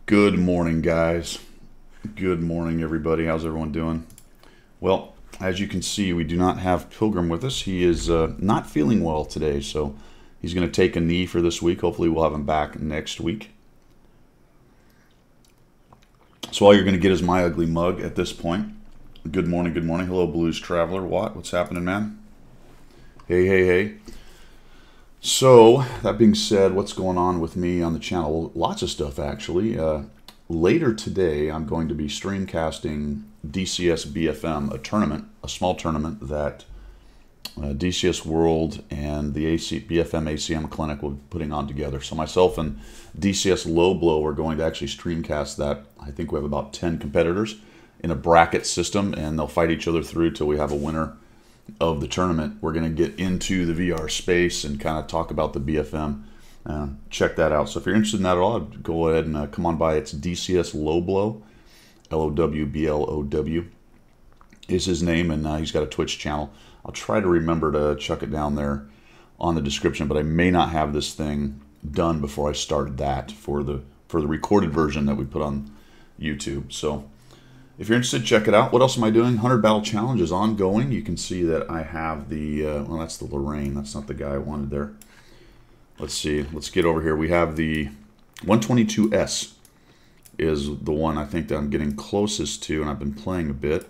Good morning, guys. Good morning, everybody. How's everyone doing? Well, as you can see, we do not have Pilgrim with us. He is not feeling well today, so he's going to take a knee for this week. Hopefully we'll have him back next week. So all you're going to get is my ugly mug at this point. Good morning, good morning. Hello, Blues Traveler. What's happening, man? Hey, hey, hey. So, that being said, what's going on with me on the channel? Lots of stuff, actually. Later today, I'm going to be streamcasting DCS BFM, a tournament, a small tournament that DCS World and the BFM ACM Clinic will be putting on together. So myself and DCS Low Blow are going to actually streamcast that. I think we have about 10 competitors in a bracket system, and they'll fight each other through till we have a winner of the tournament. We're going to get into the VR space and kind of talk about the BFM. Check that out. So if you're interested in that at all, go ahead and come on by. It's DCS Low Blow, LOWBLOW is his name, and he's got a Twitch channel. I'll try to remember to chuck it down there on the description, but I may not have this thing done before I start that for the recorded version that we put on YouTube. So if you're interested, check it out. What else am I doing? 100 Battle Challenge is ongoing. You can see that I have the, well, that's the Lorraine. That's not the guy I wanted there. Let's see. Let's get over here. We have the 122S is the one I think that I'm getting closest to, and I've been playing a bit.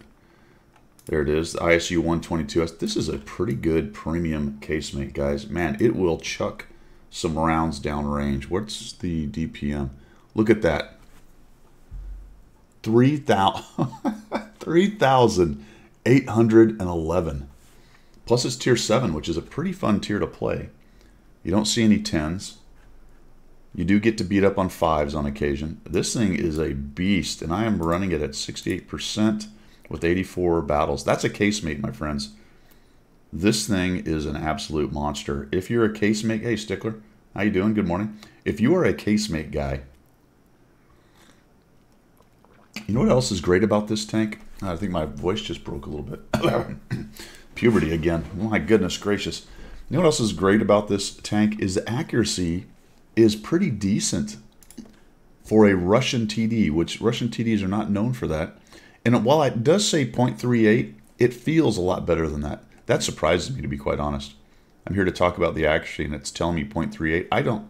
There it is, the ISU 122S. This is a pretty good premium casemate, guys. Man, it will chuck some rounds downrange. What's the DPM? Look at that. 3,811. Plus it's tier 7, which is a pretty fun tier to play. You don't see any 10s. You do get to beat up on 5s on occasion. This thing is a beast, and I am running it at 68% with 84 battles. That's a casemate, my friends. This thing is an absolute monster. If you're a casemate, hey Stickler, how you doing? Good morning. If you are a casemate guy, you know what else is great about this tank? I think my voice just broke a little bit. Puberty again. Oh my goodness gracious. You know what else is great about this tank is the accuracy is pretty decent for a Russian TD, which Russian TDs are not known for that. And while it does say 0.38, it feels a lot better than that. That surprises me, to be quite honest. I'm here to talk about the accuracy, and it's telling me 0.38. I don't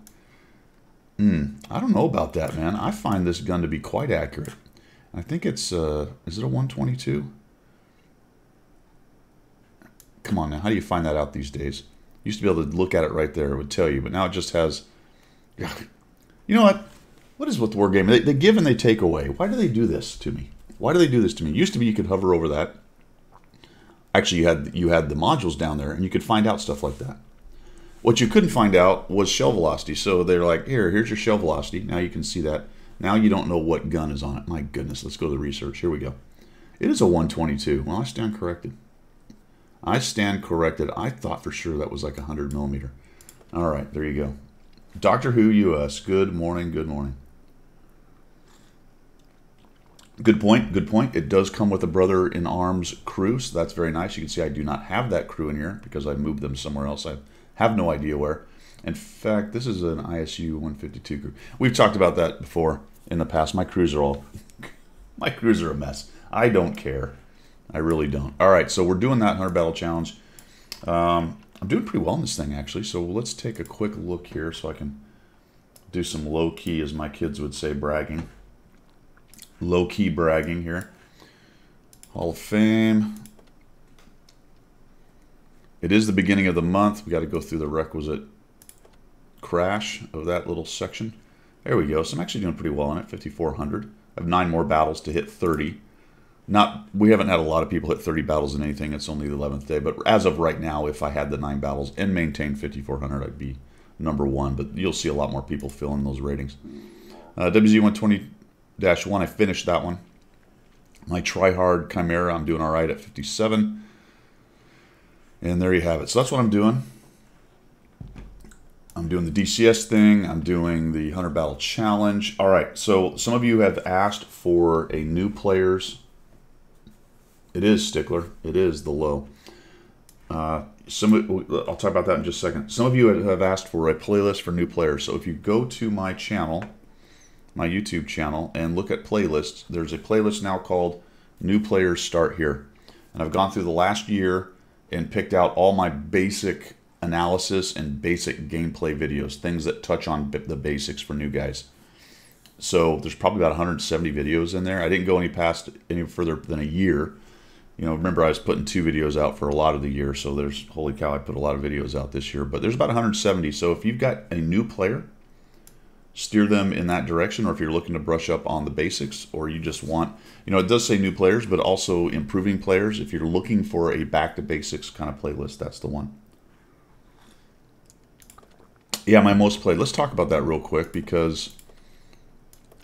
know about that, man. I find this gun to be quite accurate. I think it's, is it a 122? Come on now, how do you find that out these days? Used to be able to look at it right there, it would tell you, but now it just has, you know what? What is with War Game? They give and they take away. Why do they do this to me? Why do they do this to me? It used to be you could hover over that. Actually, you had the modules down there, and you could find out stuff like that. What you couldn't find out was shell velocity, so they're like, here's your shell velocity. Now you can see that. Now you don't know what gun is on it. My goodness, let's go to the research. Here we go. It is a 122. Well, I stand corrected. I stand corrected. I thought for sure that was like 100 millimeter. All right, there you go. Doctor Who US. Good morning, good morning. Good point, good point. It does come with a Brother in Arms crew, so that's very nice. You can see I do not have that crew in here because I moved them somewhere else. I have no idea where. In fact, this is an ISU 152 crew. We've talked about that before in the past. My crews are all, my crews are a mess. I don't care. I really don't. All right, so we're doing that 100 Battle Challenge. I'm doing pretty well in this thing, actually. So let's take a quick look here so I can do some low-key, as my kids would say, bragging. Low-key bragging here. Hall of Fame. It is the beginning of the month. We got to go through the requisite crash of that little section. There we go. So I'm actually doing pretty well on it. 5,400. I have 9 more battles to hit 30. We haven't had a lot of people hit 30 battles in anything. It's only the 11th day. But as of right now, if I had the 9 battles and maintained 5,400, I'd be #1. But you'll see a lot more people filling those ratings. WZ120-1, I finished that one. My try-hard Chimera, I'm doing all right at 57. And there you have it. So that's what I'm doing. I'm doing the DCS thing. I'm doing the 100 Battle Challenge. All right, so some of you have asked for a new players. It is Stickler. It is the low. I'll talk about that in just a second. Some of you have asked for a playlist for new players. So if you go to my channel, my YouTube channel and look at playlists, there's a playlist now called New Players Start Here. And I've gone through the last year and picked out all my basic analysis and basic gameplay videos, things that touch on the basics for new guys. So there's probably about 170 videos in there. I didn't go any further than a year. You know, remember I was putting 2 videos out for a lot of the year, so there's, holy cow, I put a lot of videos out this year. But there's about 170, so if you've got a new player, steer them in that direction, or if you're looking to brush up on the basics, or you just want, you know, it does say new players, but also improving players. If you're looking for a back to basics kind of playlist, that's the one. Yeah, my most played. Let's talk about that real quick, because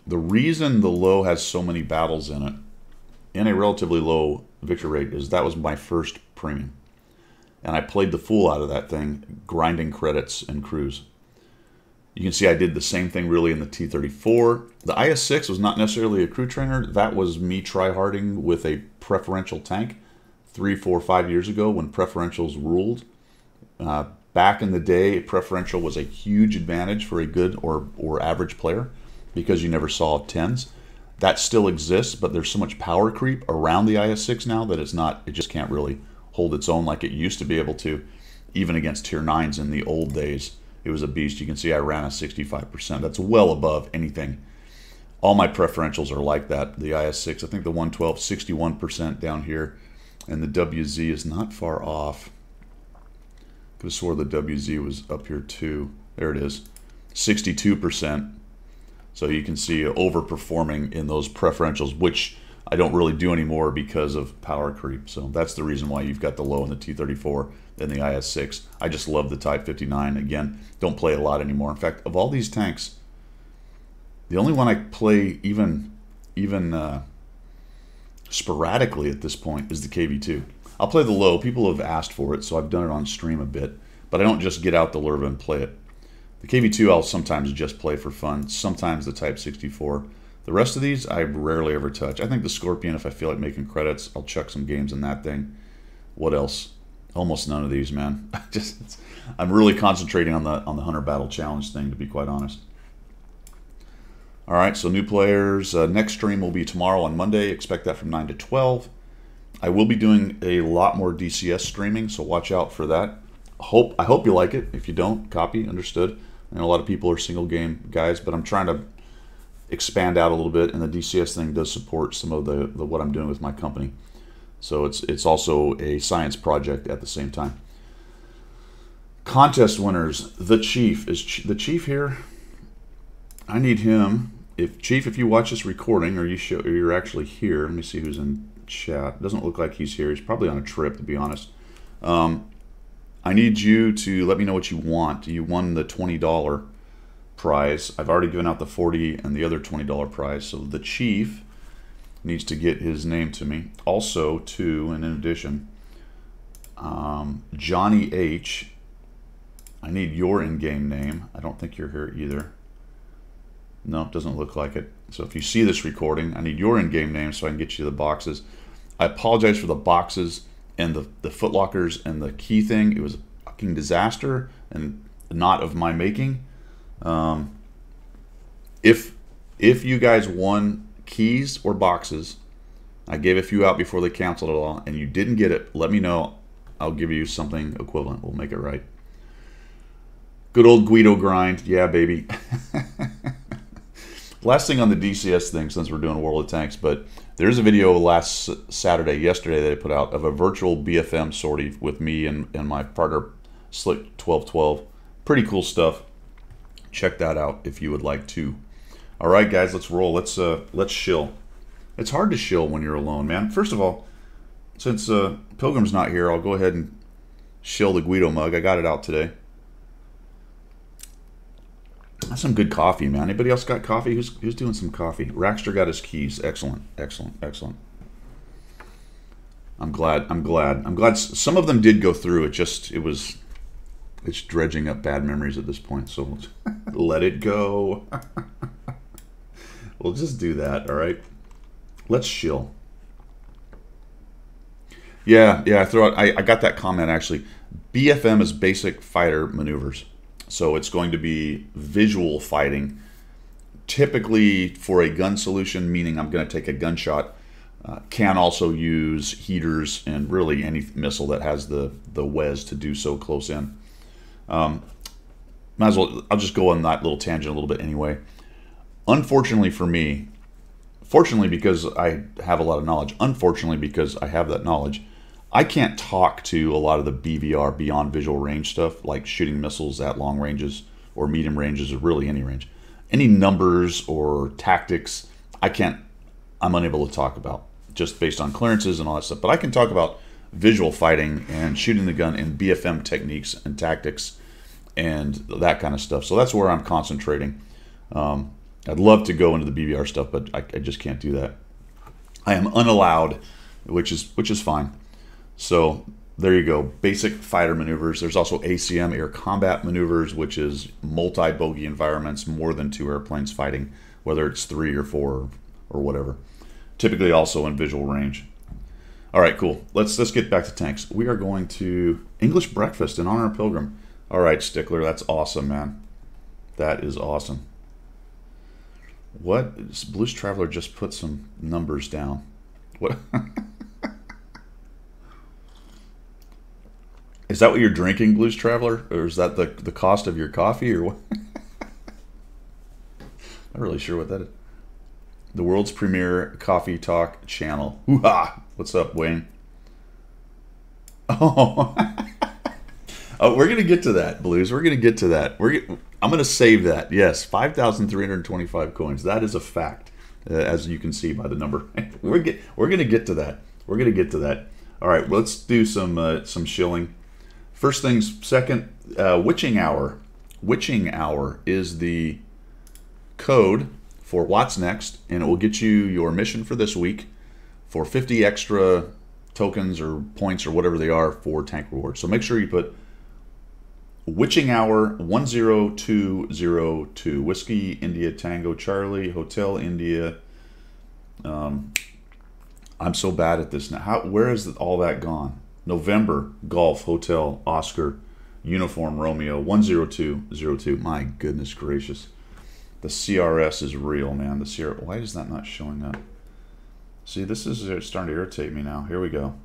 the reason the low has so many battles in it, and a relatively low victory rate, is that was my first premium. And I played the fool out of that thing, grinding credits and crews. You can see I did the same thing really in the T-34. The IS-6 was not necessarily a crew trainer. That was me tryharding with a preferential tank 3, 4, 5 years ago when preferentials ruled. Back in the day, preferential was a huge advantage for a good or average player because you never saw 10s. That still exists, but there's so much power creep around the IS-6 now that it just can't really hold its own like it used to be able to, even against tier 9s in the old days. It was a beast. You can see I ran a 65%. That's well above anything. All my preferentials are like that. The IS-6, I think the 112, 61% down here. And the WZ is not far off. Could have swore the WZ was up here too. There it is. 62%. So you can see overperforming in those preferentials, which I don't really do anymore because of power creep. So that's the reason why you've got the low in the T-34 and the IS-6. I just love the Type 59. Again, don't play a lot anymore. In fact, of all these tanks, the only one I play even sporadically at this point is the KV-2. I'll play the low. People have asked for it, so I've done it on stream a bit. But I don't just get out the Lurva and play it. The KV-2 I'll sometimes just play for fun. Sometimes the Type 64. The rest of these I rarely ever touch. I think the Scorpion, if I feel like making credits, I'll chuck some games in that thing. What else? Almost none of these, man. I'm really concentrating on the Hunter Battle Challenge thing, to be quite honest. All right, so new players. Next stream will be tomorrow on Monday. Expect that from 9 to 12. I will be doing a lot more DCS streaming, so watch out for that. I hope you like it. If you don't, copy, understood. I know a lot of people are single game guys, but I'm trying to expand out a little bit, and the DCS thing does support some of the what I'm doing with my company. So it's also a science project at the same time. Contest winners. The Chief. Is the Chief here? I need him. Chief, if you watch this recording, or you're actually here, let me see who's in chat. Doesn't look like he's here. He's probably on a trip, to be honest. I need you to let me know what you want. You won the $20 prize. I've already given out the $40 and the other $20 prize. So the Chief needs to get his name to me. Also, too, and in addition, Johnny H. I need your in-game name. I don't think you're here either. No, it doesn't look like it. So if you see this recording, I need your in-game name so I can get you the boxes. I apologize for the boxes and the footlockers and the key thing. It was a fucking disaster and not of my making. If you guys won keys or boxes, I gave a few out before they canceled it all, and you didn't get it, let me know. I'll give you something equivalent. We'll make it right. Good old Guido grind. Yeah, baby. Last thing on the DCS thing, since we're doing World of Tanks, but there's a video yesterday that I put out of a virtual BFM sortie with me and my partner Slick1212. Pretty cool stuff. Check that out if you would like to. All right, guys, let's roll. Let's shill. It's hard to shill when you're alone, man. First of all, since Pilgrim's not here, I'll go ahead and shill the Guido mug. I got it out today. That's some good coffee, man. Anybody else got coffee? Who's doing some coffee? Rackster got his keys. Excellent, excellent, excellent. I'm glad. I'm glad some of them did go through. It's dredging up bad memories at this point. So let it go. We'll just do that. All right. Let's shill. Yeah. I got that comment actually. BFM is basic fighter maneuvers. So it's going to be visual fighting typically for a gun solution, meaning I'm going to take a gunshot, can also use heaters and really any missile that has the WES to do so close in. Might as well, I'll just go on that little tangent a little bit anyway. Unfortunately for me, fortunately because I have a lot of knowledge, unfortunately because I have that knowledge, I can't talk to a lot of the BVR, beyond visual range stuff, like shooting missiles at long ranges or medium ranges or really any range. Any numbers or tactics, I'm unable to talk about, just based on clearances and all that stuff. But I can talk about visual fighting and shooting the gun and BFM techniques and tactics and that kind of stuff. So that's where I'm concentrating. I'd love to go into the BVR stuff, but I just can't do that. I am unallowed, which is fine. So there you go, basic fighter maneuvers. There's also Acm Air Combat Maneuvers, which is multi-bogey environments, more than 2 airplanes fighting, whether it's 3 or 4 or whatever. Typically also in visual range. All right, cool. Let's get back to tanks. We are going to English breakfast in honor of Pilgrim. All right, Stickler, that's awesome, man. That is awesome. What? Blues Traveler just put some numbers down. What? Is that what you're drinking, Blues Traveler? Or is that the cost of your coffee, or what? Not really sure what that is. The world's premier coffee talk channel. Hoo-ha! What's up, Wayne? Oh, oh, we're gonna get to that, Blues. We're gonna get to that. I'm gonna save that. Yes, 5,325 coins. That is a fact, as you can see by the number. We're gonna get to that. We're gonna get to that. All right, let's do some shilling. First things second. Witching Hour. Witching Hour is the code for What's Next, and it will get you your mission for this week for 50 extra tokens or points or whatever they are for tank rewards. So make sure you put Witching Hour 10202 Whiskey India Tango Charlie Hotel India. I'm so bad at this now. Where is all that gone? November Golf Hotel Oscar Uniform Romeo 10202. My goodness gracious. The CRS is real, man. The CRS. Why is that not showing up? See, this is starting to irritate me now. Here we go.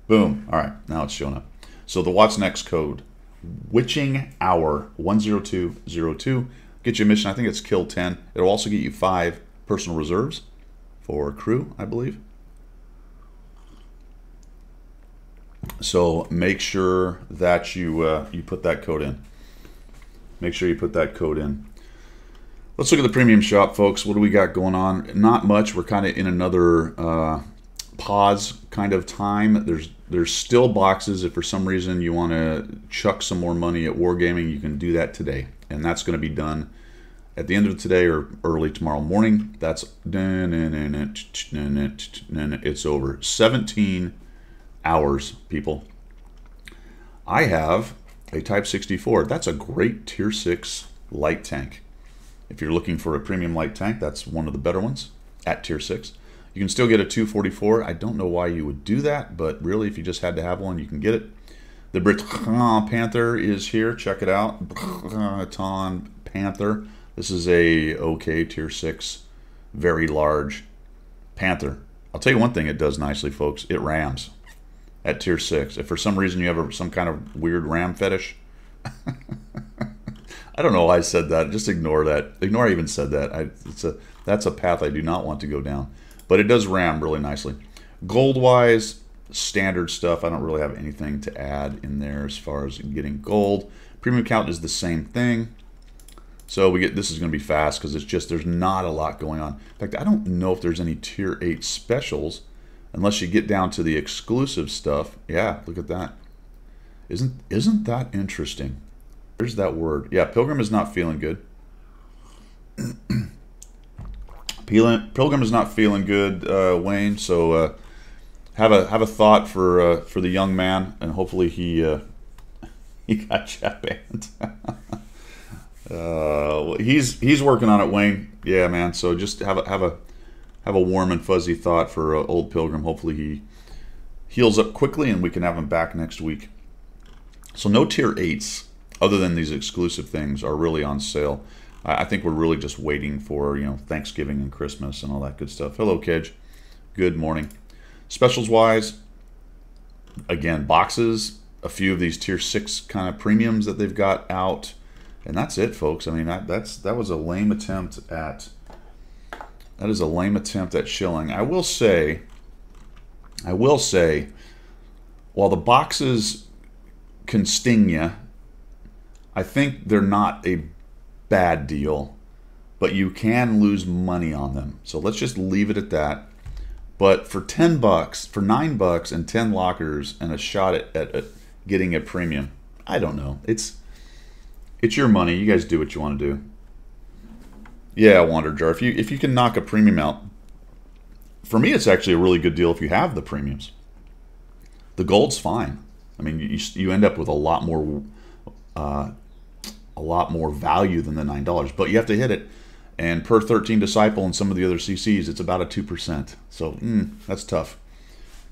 Boom. All right, now it's showing up. So the What's Next code, Witching Hour 10202. Get you a mission. I think it's kill 10. It'll also get you 5 personal reserves for crew, I believe. So make sure that you put that code in. Make sure you put that code in. Let's look at the premium shop, folks. What do we got going on? Not much. We're kind of in another pause kind of time. There's still boxes. If for some reason you want to chuck some more money at Wargaming, you can do that today. And that's going to be done at the end of today or early tomorrow morning. That's it's over. 17 hours, people. I have a Type 64. That's a great Tier 6 light tank. If you're looking for a premium light tank, that's one of the better ones at Tier 6. You can still get a 244. I don't know why you would do that, but really, if you just had to have one, you can get it. The Brit Panther is here. Check it out. Brit Panther. This is a okay Tier 6, very large Panther. I'll tell you one thing it does nicely, folks. It rams at Tier 6. If for some reason you have some kind of weird ram fetish, I don't know why I said that. Just ignore that. Ignore I even said that. That's a path I do not want to go down. But it does ram really nicely. Gold-wise, standard stuff. I don't really have anything to add in there as far as getting gold. Premium count is the same thing. So this is going to be fast because it's just there's not a lot going on. In fact, I don't know if there's any Tier 8 specials unless you get down to the exclusive stuff. Yeah, look at that. Isn't that interesting? There's that word. Yeah, Pilgrim is not feeling good. Pilgrim is not feeling good, Wayne. So have a thought for the young man, and hopefully he got chat banned. He's working on it, Wayne. Yeah, man. So just have a warm and fuzzy thought for old Pilgrim. Hopefully he heals up quickly, and we can have him back next week. So no Tier 8s. Other than these exclusive things are really on sale. I think we're really just waiting for, you know, Thanksgiving and Christmas and all that good stuff. Hello, Kedge. Good morning. Specials wise, again, boxes, a few of these tier 6 kind of premiums that they've got out, and that's it, folks. I mean, that was a lame attempt at shilling. I will say, while the boxes can sting you, I think they're not a bad deal, but you can lose money on them. So let's just leave it at that. But for $10, for $9 and 10 lockers and a shot at getting a premium, I don't know. It's your money. You guys do what you want to do. Yeah, Wander Jar. If you can knock a premium out, for me, it's actually a really good deal if you have the premiums. The gold's fine. I mean, you end up with a lot more value than the $9, but you have to hit it. And per 13 Disciple and some of the other CCs, it's about a 2%. So that's tough.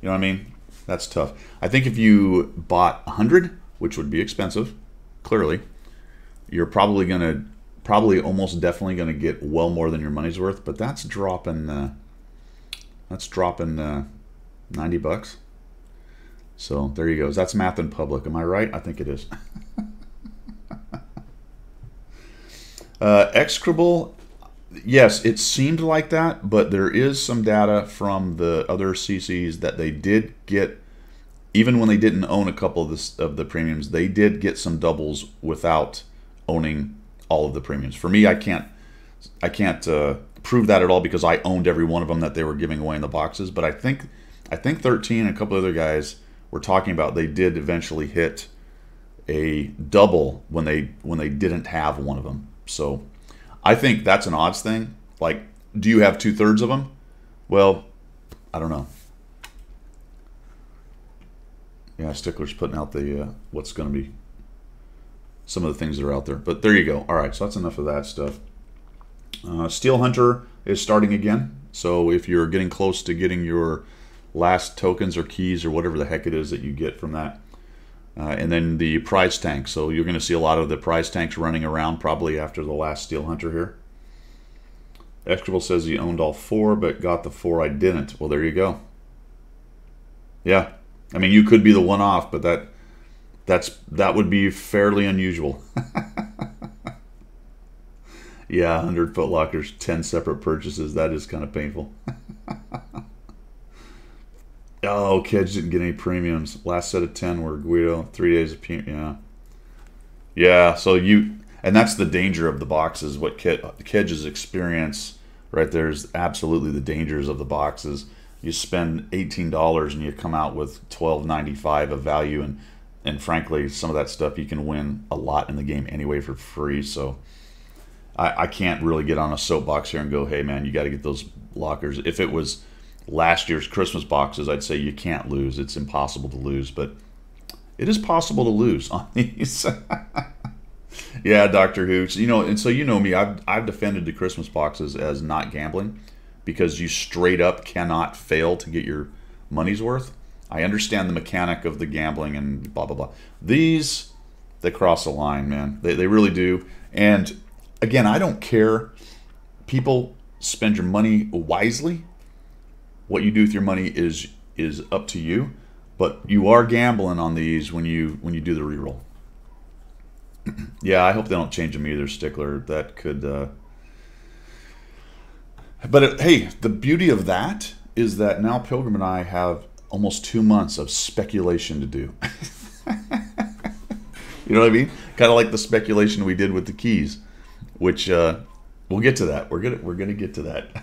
You know what I mean? That's tough. I think if you bought 100, which would be expensive, clearly, you're probably almost definitely gonna get well more than your money's worth. But that's dropping $90. So there you go. That's math in public. Am I right? I think it is. Execrable. Yes, it seemed like that, but there is some data from the other CCs that they did get, even when they didn't own a couple of the premiums, they did get some doubles without owning all of the premiums. For me, I can't prove that at all because I owned every one of them that they were giving away in the boxes. But I think 13 and a couple other guys were talking about they did eventually hit a double when they didn't have one of them. So I think that's an odds thing. Like, do you have 2/3 of them? Well, I don't know. Yeah, Stickler's putting out the what's going to be some of the things that are out there. But there you go. All right, so that's enough of that stuff. Steelhunter is starting again. So if you're getting close to getting your last tokens or keys or whatever the heck it is that you get from that, and then the prize tank. So you're going to see a lot of the prize tanks running around probably after the last Steelhunter here. Execrable says he owned all 4 but got the 4 I didn't. Well, there you go. Yeah, I mean, you could be the one off, but that would be fairly unusual. Yeah, 100 Foot Lockers, 10 separate purchases. That is kind of painful. Oh, Kedge didn't get any premiums. Last set of 10 were Guido. 3 days of yeah. Yeah, so and that's the danger of the boxes. What Kedge's experience right there is absolutely the dangers of the boxes. You spend $18 and you come out with $12.95 of value, and frankly, some of that stuff you can win a lot in the game anyway for free. So I can't really get on a soapbox here and go, hey man, you got to get those lockers. If it was last year's Christmas boxes, I'd say you can't lose. It's impossible to lose, but it is possible to lose on these. Yeah, Dr. Hooch. You know, and so you know me, I've defended the Christmas boxes as not gambling because you straight up cannot fail to get your money's worth. I understand the mechanic of the gambling and blah, blah, blah. These, they cross the line, man. They really do. And again, I don't care. People spend your money wisely. What you do with your money is up to you, but you are gambling on these when you do the reroll. Yeah, I hope they don't change them either, Stickler. That could. But hey, the beauty of that is that now Pilgrim and I have almost 2 months of speculation to do. You know what I mean? Kind of like the speculation we did with the keys, which we'll get to that. We're gonna get to that.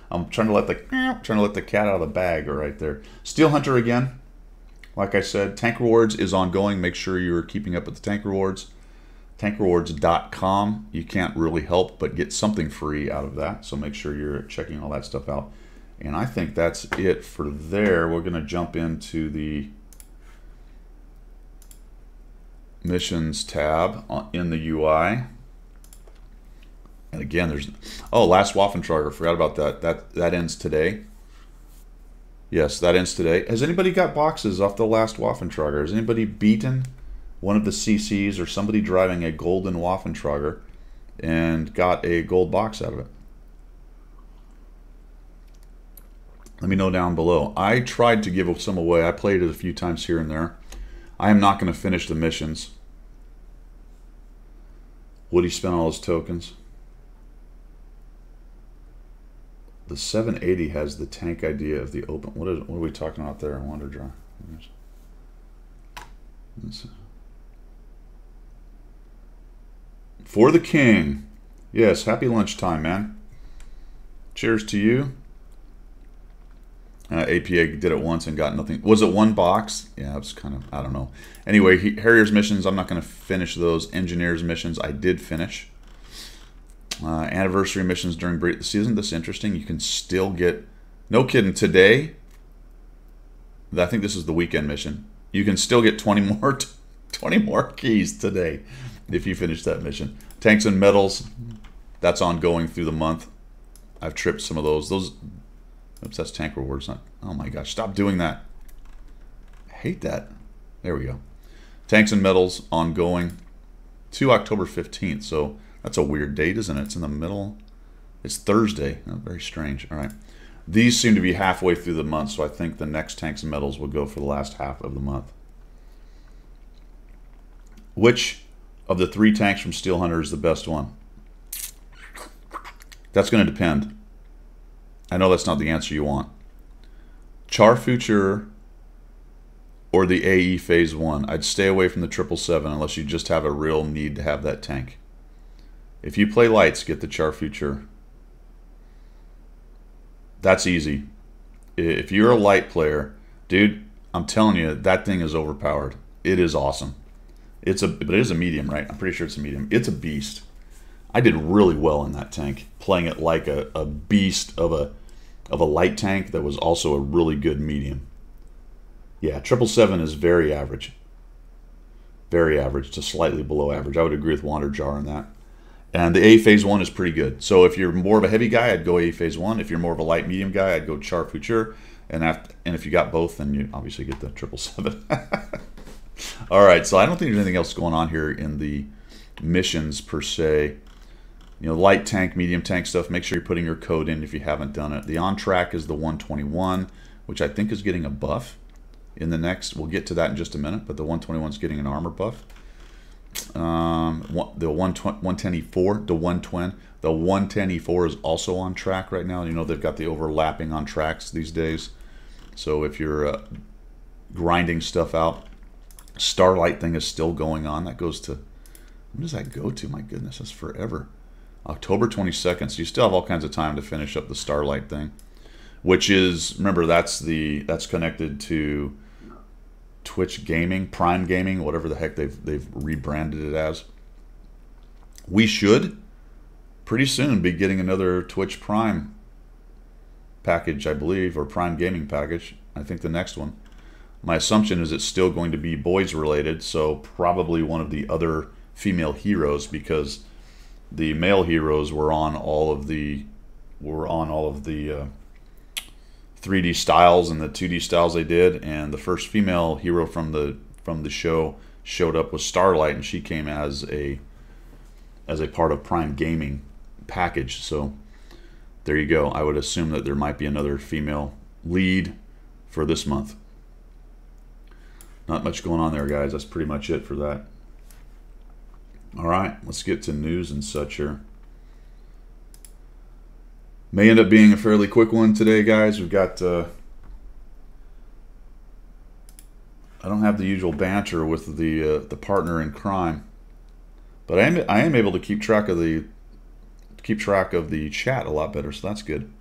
I'm trying to let the cat out of the bag right there. Steelhunter again. Like I said, Tank Rewards is ongoing. Make sure you're keeping up with the Tank Rewards. TankRewards.com. You can't really help but get something free out of that. So make sure you're checking all that stuff out. And I think that's it for there. We're going to jump into the missions tab in the UI. And again, there's last Waffentrager. Forgot about that. That ends today. Yes, that ends today. Has anybody got boxes off the last Waffentrager? Has anybody beaten one of the CCs or somebody driving a golden Waffentrager and got a gold box out of it. Let me know down below. I tried to give some away. I played it a few times here and there. I am not going to finish the missions. Woody spent all his tokens. The 780 has the tank idea of the open. What are we talking about there? Wander draw. For the king. Yes, happy lunchtime, man. Cheers to you. APA did it once and got nothing. Was it one box? Yeah, it was kind of, I don't know. Anyway, Harriers missions, I'm not going to finish those. Engineers missions, I did finish. Anniversary missions during break. Isn't this interesting? You can still get, no kidding, today, I think this is the weekend mission. You can still get 20 more keys today if you finish that mission. Tanks and medals, that's ongoing through the month. I've tripped some of those. Oops, that's tank rewards. Not. Oh my gosh, stop doing that. I hate that. There we go. Tanks and medals ongoing to October 15th. So that's a weird date, isn't it? It's in the middle. It's Thursday. Oh, very strange. All right. These seem to be halfway through the month, so I think the next tanks and medals will go for the last half of the month. Which of the 3 tanks from Steelhunter is the best one? That's going to depend. I know that's not the answer you want. Char Future or the AE Phase 1. I'd stay away from the 777 unless you just have a real need to have that tank. If you play lights, get the Char Future. That's easy. If you're a light player, dude, I'm telling you, that thing is overpowered. It is awesome. But it is a medium, right? I'm pretty sure it's a medium. It's a beast. I did really well in that tank, playing it like a beast of a light tank that was also a really good medium. Yeah, 777 is very average. Very average to slightly below average. I would agree with Wander Jar on that. And the A Phase 1 is pretty good. So if you're more of a heavy guy, I'd go A Phase 1. If you're more of a light medium guy, I'd go Char Future. And if you got both, then you obviously get the 777. All right, so I don't think there's anything else going on here in the missions per se. You know, light tank, medium tank stuff, make sure you're putting your code in if you haven't done it. The on track is the 121, which I think is getting a buff in the next. We'll get to that in just a minute, but the 121 is getting an armor buff. The 110E4, the 120, the 110E4 is also on track right now. You know, they've got the overlapping on tracks these days. So if you're grinding stuff out, Starlight thing is still going on. That goes to, when does that go to? My goodness, that's forever. October 22nd, so you still have all kinds of time to finish up the Starlight thing, which is, remember, that's connected to Twitch Gaming, Prime Gaming, whatever the heck they've rebranded it as. We should pretty soon be getting another Twitch Prime package, I believe, or Prime Gaming package. I think the next one. My assumption is it's still going to be boys related, so probably one of the other female heroes, because the male heroes were on all of the 3D styles and the 2D styles they did, and the first female hero from the show showed up with Starlight, and she came as a part of Prime Gaming package. So there you go. I would assume that there might be another female lead for this month. Not much going on there, guys. That's pretty much it for that. All right, let's get to news and such here. May end up being a fairly quick one today, guys. We've got, I don't have the usual banter with the partner in crime, but I am able to keep track of the chat a lot better, so that's good.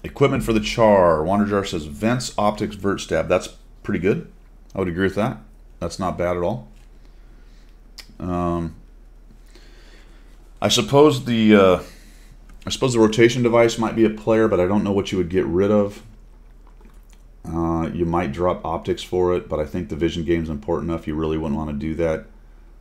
Equipment for the Char. Wanderjar says vents, optics, vert stab. That's pretty good. I would agree with that. That's not bad at all. I suppose the rotation device might be a player, but I don't know what you would get rid of. You might drop optics for it, but I think the vision game is important enough. You really wouldn't want to do that.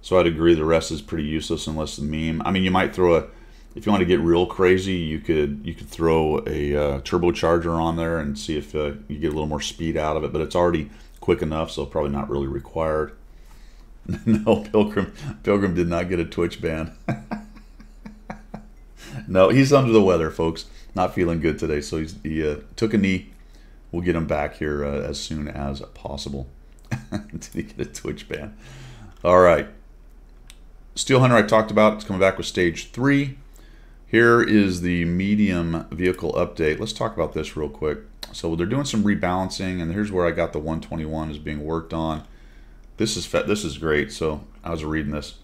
So I'd agree the rest is pretty useless unless the meme. I mean, you might throw a, if you want to get real crazy, you could throw a turbocharger on there and see if you get a little more speed out of it, but it's already quick enough, so probably not really required. No, Pilgrim did not get a Twitch ban. No, he's under the weather, folks. Not feeling good today, so he took a knee. We'll get him back here as soon as possible. Did he get a Twitch ban? All right. Steelhunter I talked about. It's coming back with Stage 3. Here is the medium vehicle update. Let's talk about this real quick. So they're doing some rebalancing, and here's where I got the 121 is being worked on. This is great. So I was reading this.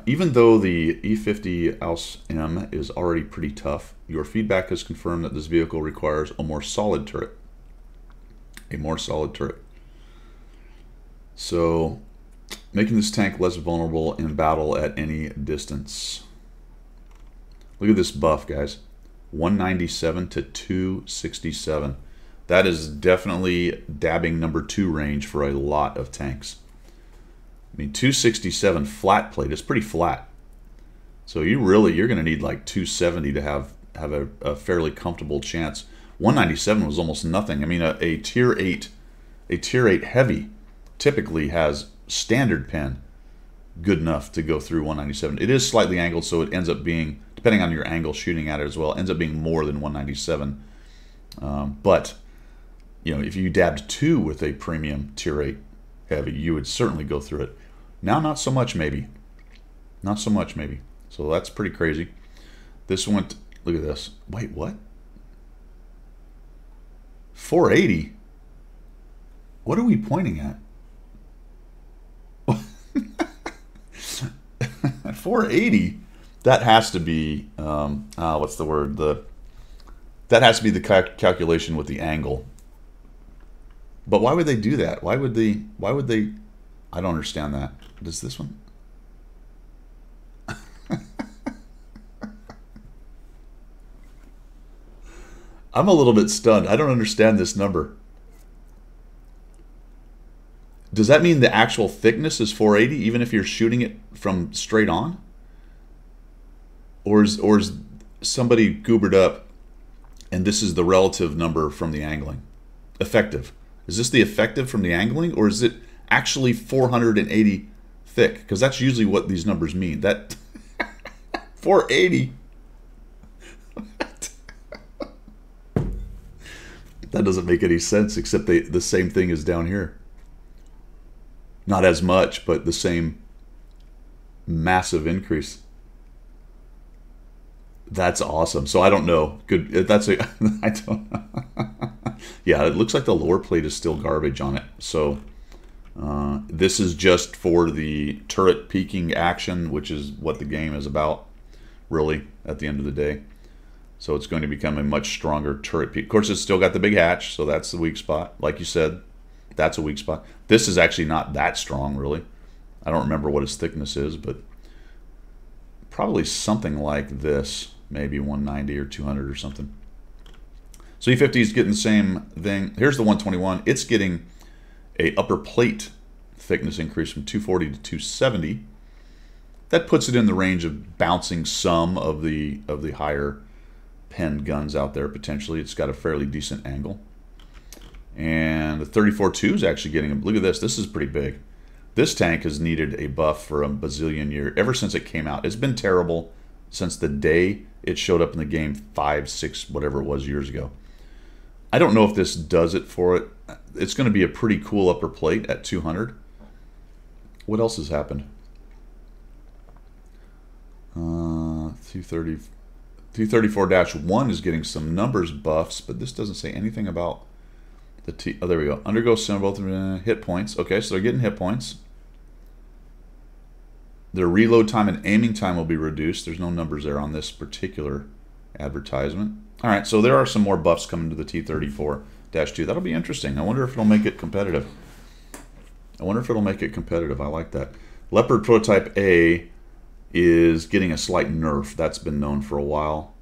Even though the E50 Acm is already pretty tough, your feedback has confirmed that this vehicle requires a more solid turret. A more solid turret. So, making this tank less vulnerable in battle at any distance. Look at this buff, guys. 197 to 267. That is definitely dabbing #2 range for a lot of tanks. I mean, 267 flat plate is pretty flat. So you're going to need like 270 to have a fairly comfortable chance. 197 was almost nothing. I mean, a tier 8 heavy typically has standard pen good enough to go through 197. It is slightly angled, so it ends up being, depending on your angle shooting at it as well, ends up being more than 197. But you know, if you dabbed 2 with a premium tier 8 heavy, you would certainly go through it. Now, not so much, maybe. Not so much, maybe. So that's pretty crazy. This went, look at this. Wait, what? 480? What are we pointing at? 480? That has to be, what's the word? That has to be the calculation with the angle. But why would they do that? Why would they, I don't understand that. Does this one? I'm a little bit stunned. I don't understand this number. Does that mean the actual thickness is 480 even if you're shooting it from straight on? Or is somebody goobered up and this is the relative number from the angling? Effective. Is this the effective from the angling, or is it actually 480 thick? Because that's usually what these numbers mean. That 480. That doesn't make any sense, except the same thing is down here. Not as much, but the same massive increase. That's awesome. So I don't know. Good. That's a. I don't know. Yeah, it looks like the lower plate is still garbage on it. So this is just for the turret peaking action, which is what the game is about, really, at the end of the day. So it's going to become a much stronger turret peak. Of course, it's still got the big hatch, so that's the weak spot. Like you said, that's a weak spot. This is actually not that strong, really. I don't remember what its thickness is, but probably something like this, maybe 190 or 200 or something. So E50 is getting the same thing. Here's the 121. It's getting a upper plate thickness increase from 240 to 270. That puts it in the range of bouncing some of the higher pen guns out there potentially. It's got a fairly decent angle. And the 34-2 is actually getting, look at this. This is pretty big. This tank has needed a buff for a bazillion years, ever since it came out. It's been terrible since the day it showed up in the game 5, 6, whatever it was years ago. I don't know if this does it for it. It's going to be a pretty cool upper plate at 200. What else has happened? 234-1 is getting some numbers buffs, but this doesn't say anything about the T. Oh, there we go. Undergo symbol hit points. Okay, so they're getting hit points. Their reload time and aiming time will be reduced. There's no numbers there on this particular advertisement. All right, so there are some more buffs coming to the T-34-2. That'll be interesting. I wonder if it'll make it competitive. I like that. Leopard Prototype A is getting a slight nerf. That's been known for a while.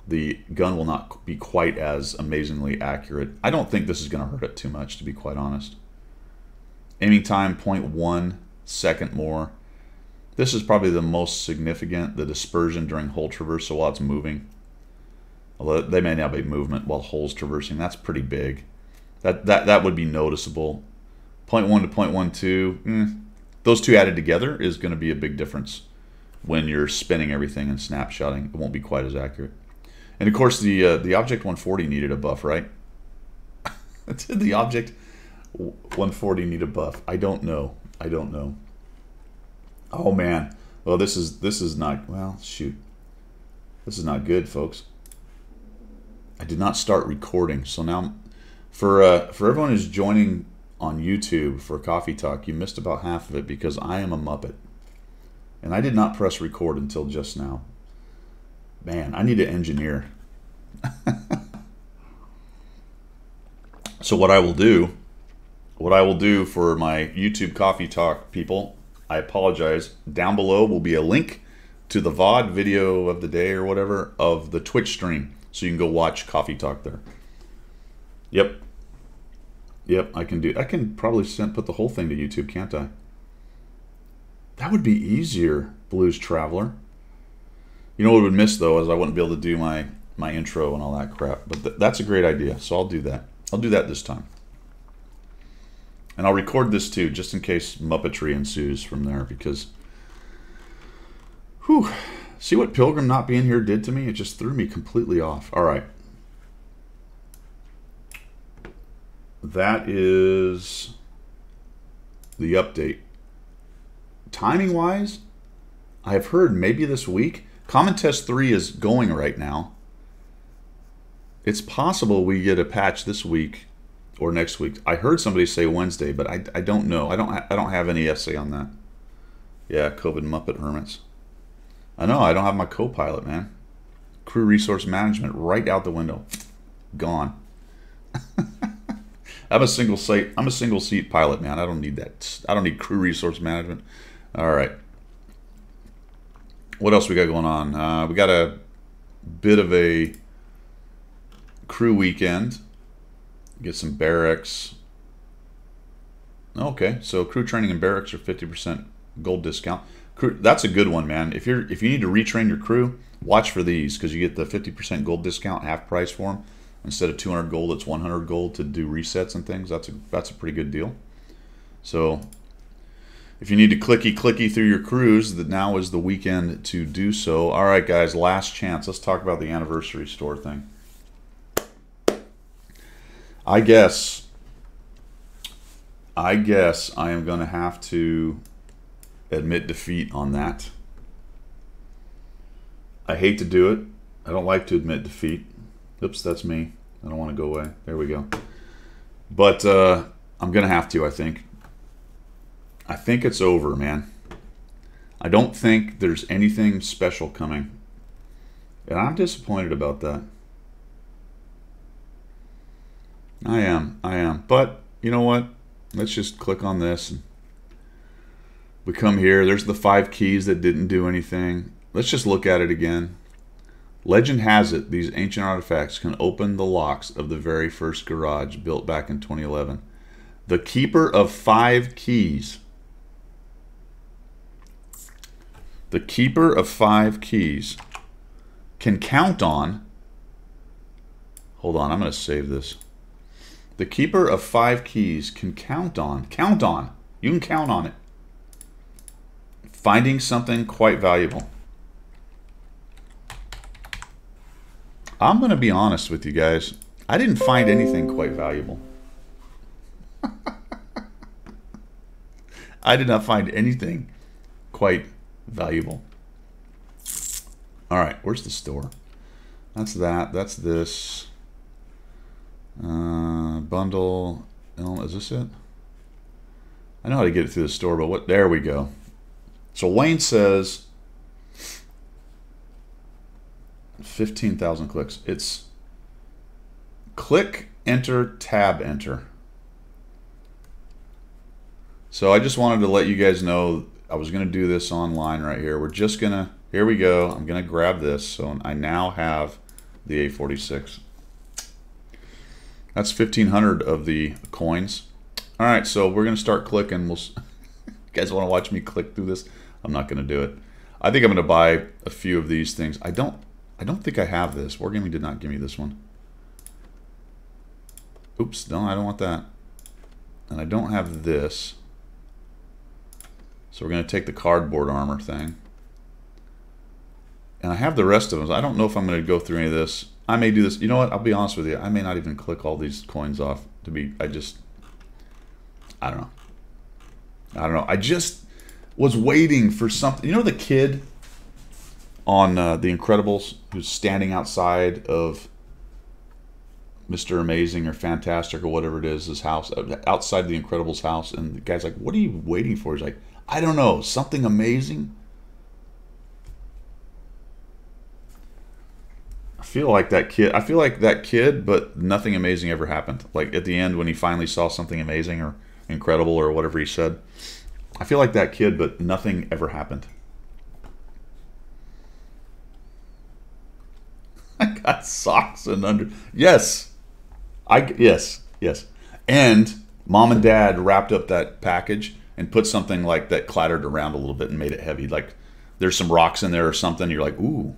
The gun will not be quite as amazingly accurate. I don't think this is going to hurt it too much, to be quite honest. Aiming time, 0.1 second more. This is probably the most significant, the dispersion during hole traverse, so while it's moving. Although they may now be movement while holes traversing. That's pretty big. That would be noticeable. 0.1 to 0.12. those two added together is going to be a big difference when you're spinning everything and snapshotting. It won't be quite as accurate. And of course, the Object 140 needed a buff, right? Did the Object 140 need a buff? I don't know. I don't know. Oh man. Well, this is not, well, shoot. This is not good, folks. I did not start recording, so now for everyone who's joining on YouTube for Coffee Talk, you missed about half of it because I am a Muppet. And I did not press record until just now. Man, I need to engineer. So what I will do for my YouTube Coffee Talk people, I apologize. Down below will be a link to the VOD video of the day or whatever of the Twitch stream. So you can go watch Coffee Talk there. Yep. Yep, I can probably put the whole thing to YouTube, can't I? That would be easier, Blues Traveler. You know what I would miss, though, is I wouldn't be able to do my intro and all that crap. But that's a great idea, so I'll do that. I'll do that this time. And I'll record this, too, just in case Muppetry ensues from there, because... Whew. See what Pilgrim not being here did to me? It just threw me completely off. All right. That is the update. Timing-wise, I have heard maybe this week. Common Test 3 is going right now. It's possible we get a patch this week or next week. I heard somebody say Wednesday, but I don't know. I don't have any essay on that. Yeah, COVID Muppet Hermits. I know, I don't have my co-pilot, man. Crew resource management right out the window. Gone. I'm a single seat pilot, man. I don't need that. I don't need crew resource management. All right. What else we got going on? We got a bit of a crew weekend. Get some barracks. Okay, so crew training and barracks are 50% gold discount. Crew, that's a good one, man. If you need to retrain your crew, watch for these because you get the 50% gold discount, half price for them. Instead of 200 gold, it's 100 gold to do resets and things. That's a pretty good deal. So if you need to clicky through your crews, that now is the weekend to do so. All right, guys, last chance. Let's talk about the anniversary store thing. I guess I am going to have to admit defeat on that. I hate to do it. I don't like to admit defeat. Oops, that's me. I don't want to go away. There we go. But I'm going to have to, I think. I think it's over, man. I don't think there's anything special coming. And I'm disappointed about that. I am. But, you know what? Let's just click on this. We come here. There's the 5 keys that didn't do anything. Let's just look at it again. Legend has it, these ancient artifacts can open the locks of the very first garage built back in 2011. The keeper of 5 keys. The keeper of 5 keys can count on... Hold on, I'm going to save this. The keeper of 5 keys can count on, you can count on it, finding something quite valuable. I'm going to be honest with you guys. I didn't find anything quite valuable. I did not find anything quite valuable. All right, where's the store? That's that. That's this. Bundle. Oh, is this it? I know how to get it through the store, but what? There we go. So Wayne says 15,000 clicks. It's click, enter, tab, enter. So I just wanted to let you guys know I was going to do this online right here. We're just going to, here we go. I'm going to grab this. So I now have the A46. That's 1,500 of the coins. All right, so we're going to start clicking. You guys want to watch me click through this? I'm not going to do it. I think I'm going to buy a few of these things. I don't think I have this. Wargaming did not give me this one. Oops, no, I don't want that. And I don't have this. So we're going to take the cardboard armor thing. And I have the rest of them. I don't know if I'm going to go through any of this. I may do this. You know what? I'll be honest with you. I may not even click all these coins off. I don't know. I just was waiting for something. You know the kid on The Incredibles who's standing outside of Mr. Amazing or Fantastic or whatever it is, his house, outside the Incredibles house, and the guy's like, what are you waiting for? He's like, I don't know, something amazing? I feel like that kid, but nothing amazing ever happened. Like at the end when he finally saw something amazing or incredible or whatever he said. I feel like that kid, but nothing ever happened. I got socks and under. Yes. Yes. And mom and dad wrapped up that package and put something like that clattered around a little bit and made it heavy. Like there's some rocks in there or something. You're like, ooh,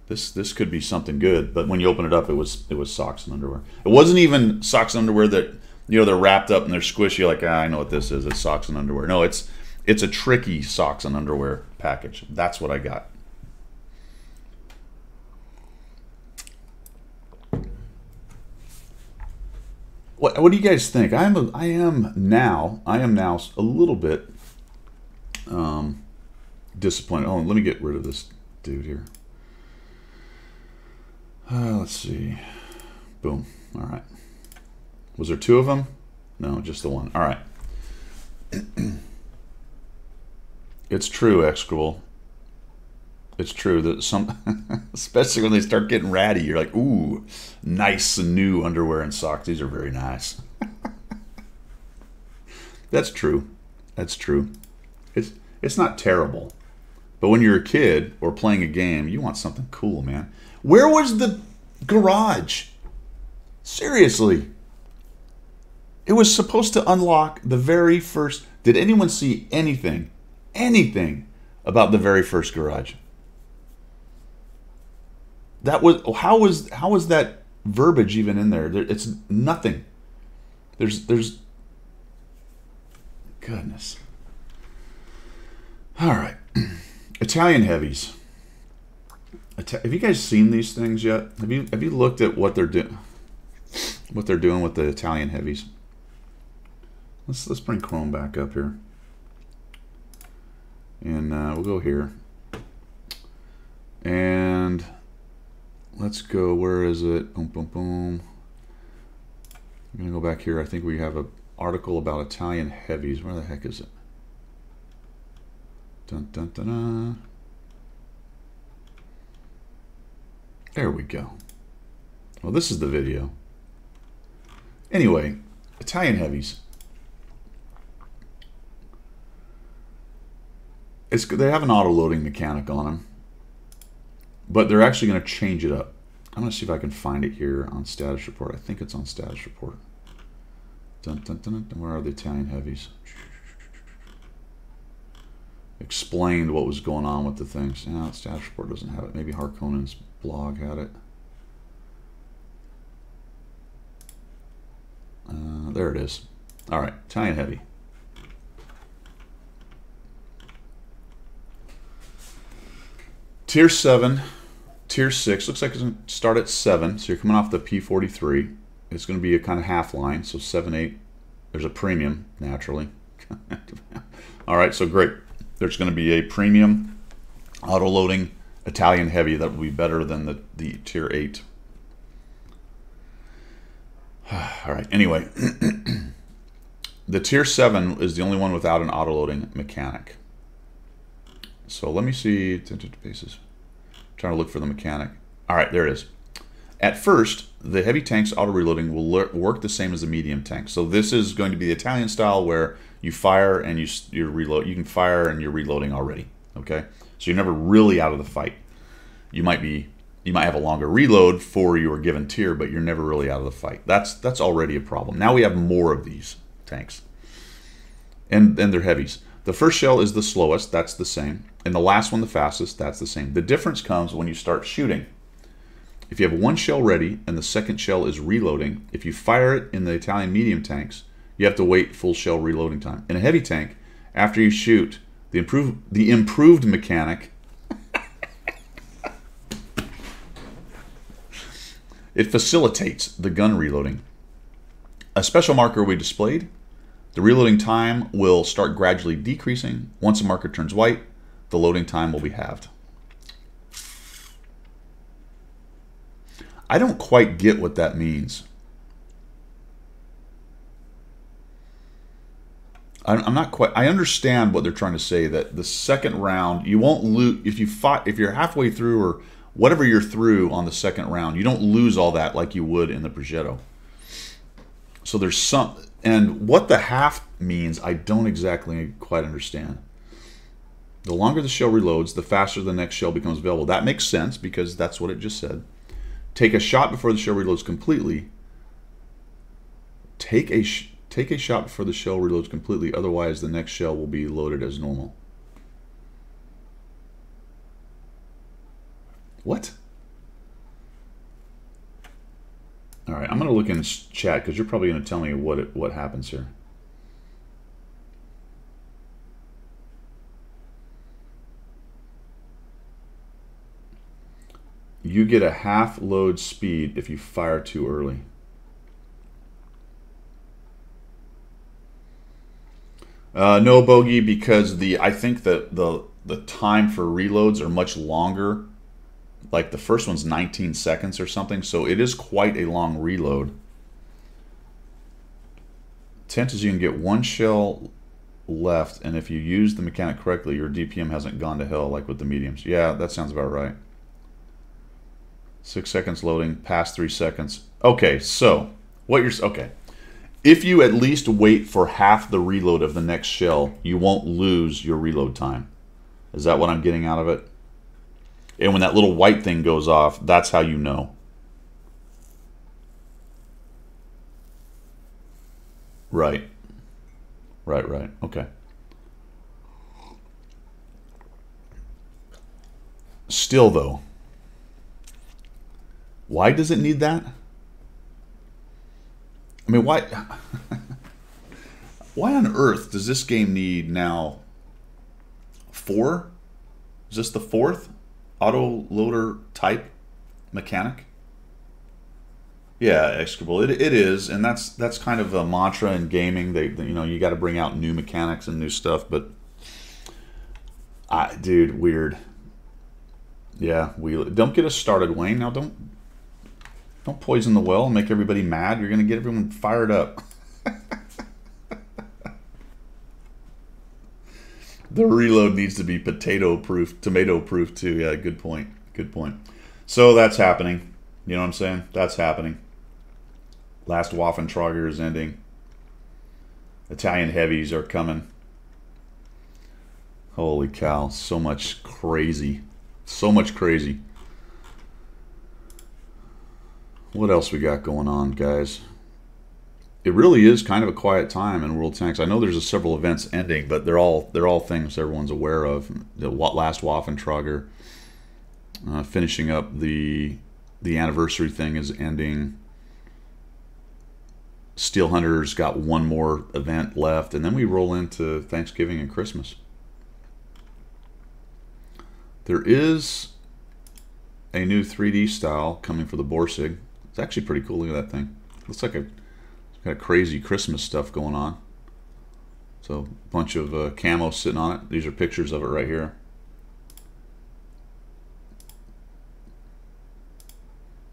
this could be something good. But when you open it up, it was socks and underwear. It wasn't even socks and underwear that, you know, they're wrapped up and they're squishy. You're like, I know what this is. It's socks and underwear. No, it's a tricky socks and underwear package. That's what I got. What do you guys think? I am now a little bit disappointed. Oh, let me get rid of this dude here. Let's see. Boom. All right. Was there two of them? No, just the one. All right. It's true, Execrable. It's true that some, especially when they start getting ratty, you're like, ooh, nice and new underwear and socks. These are very nice. That's true. That's true. It's not terrible. But when you're a kid or playing a game, you want something cool, man. Where was the garage? Seriously. It was supposed to unlock the very first. Did anyone see anything about the very first garage? That was how was that verbiage even in there? It's nothing. There's goodness. All right, Italian heavies. Have you guys seen these things yet? Have you looked at what they're doing? What they're doing with the Italian heavies? Let's bring Chrome back up here, and we'll go here, and let's go. Where is it? Boom, boom, boom. I'm gonna go back here. I think we have an article about Italian heavies. Where the heck is it? Dun, dun, dun, dun. There we go. Well, this is the video. Anyway, Italian heavies. They have an auto-loading mechanic on them, but they're actually going to change it up. I'm going to see if I can find it here on status report. I think it's on status report. Dun, dun, dun, dun. Where are the Italian heavies? Explained what was going on with the things. No, status report doesn't have it. Maybe Harkonnen's blog had it. There it is. All right, Italian heavy. Tier 7, Tier 6. Looks like it's going to start at 7. So you're coming off the P43. It's going to be a kind of half line. So 7, 8. There's a premium, naturally. All right, so great. There's going to be a premium auto-loading Italian heavy that will be better than the Tier 8. All right, anyway. The Tier 7 is the only one without an auto-loading mechanic. So let me see. Bases. Trying to look for the mechanic. All right, there it is. At first, the heavy tank's auto-reloading will work the same as the medium tank. So this is going to be the Italian style where you fire and you reload. You can fire and you're reloading already. Okay, so you're never really out of the fight. You might have a longer reload for your given tier, but you're never really out of the fight. That's already a problem. Now we have more of these tanks, and they're heavies. The first shell is the slowest. That's the same, and the last one the fastest. That's the same. The difference comes when you start shooting. If you have one shell ready and the second shell is reloading, if you fire it in the Italian medium tanks, you have to wait full shell reloading time. In a heavy tank, after you shoot, The improved mechanic. It facilitates the gun reloading. A special marker will be displayed. The reloading time will start gradually decreasing. Once a marker turns white, the loading time will be halved. I don't quite get what that means. I'm not quite. I understand what they're trying to say, that the second round you won't lose if you're halfway through or whatever you're through on the second round. You don't lose all that like you would in the Progetto. So there's some, and what the half means, I don't exactly quite understand. The longer the shell reloads, the faster the next shell becomes available. That makes sense because that's what it just said. Take a shot before the shell reloads completely. Take a shot before the shell reloads completely, otherwise the next shell will be loaded as normal. What? All right, I'm going to look in chat because you're probably going to tell me what happens here. You get a half load speed if you fire too early. No, Bogey, because I think that the time for reloads are much longer. Like the first one's 19 seconds or something, so it is quite a long reload. Tent is you can get one shell left, and if you use the mechanic correctly, your DPM hasn't gone to hell like with the mediums. Yeah, that sounds about right. 6 seconds loading, past 3 seconds. Okay, so okay. If you at least wait for half the reload of the next shell, you won't lose your reload time. Is that what I'm getting out of it? And when that little white thing goes off, that's how you know. Right. Right. Okay. Still, though, why does it need that? I mean, why? Why on earth does this game need now 4? Is this the 4th auto loader type mechanic? Yeah, execrable. It is, and that's kind of a mantra in gaming. You got to bring out new mechanics and new stuff. But dude, weird. Yeah, don't get us started, Wayne. Now don't poison the well and make everybody mad. You're gonna get everyone fired up. The reload needs to be tomato proof too. Yeah, good point. So that's happening. You know what I'm saying? That's happening. Last Waffentrager is ending. Italian heavies are coming. Holy cow, so much crazy. What else we got going on, guys? It really is kind of a quiet time in World Tanks. I know there's several events ending, but they're all things everyone's aware of. The last Waffentrager, finishing up the anniversary thing is ending. Steelhunter's got one more event left, and then we roll into Thanksgiving and Christmas. There is a new 3D style coming for the Borsig. It's actually pretty cool. Look at that thing. Looks like got crazy Christmas stuff going on. So a bunch of camo sitting on it. These are pictures of it right here.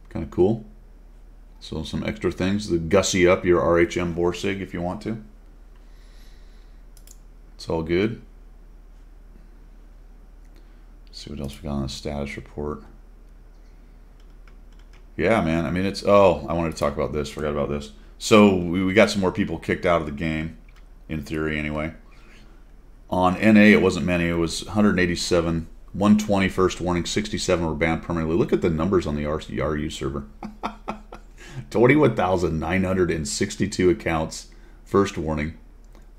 Kind of cool. So some extra things to gussy up your RHM Borsig if you want to. It's all good. Let's see what else we got on the status report. Yeah, man. I mean, it's... Oh, I wanted to talk about this. Forgot about this. So we got some more people kicked out of the game, in theory anyway. On NA, it wasn't many. It was 187, 120 first warning, 67 were banned permanently. Look at the numbers on the RU server. 21,962 accounts, first warning.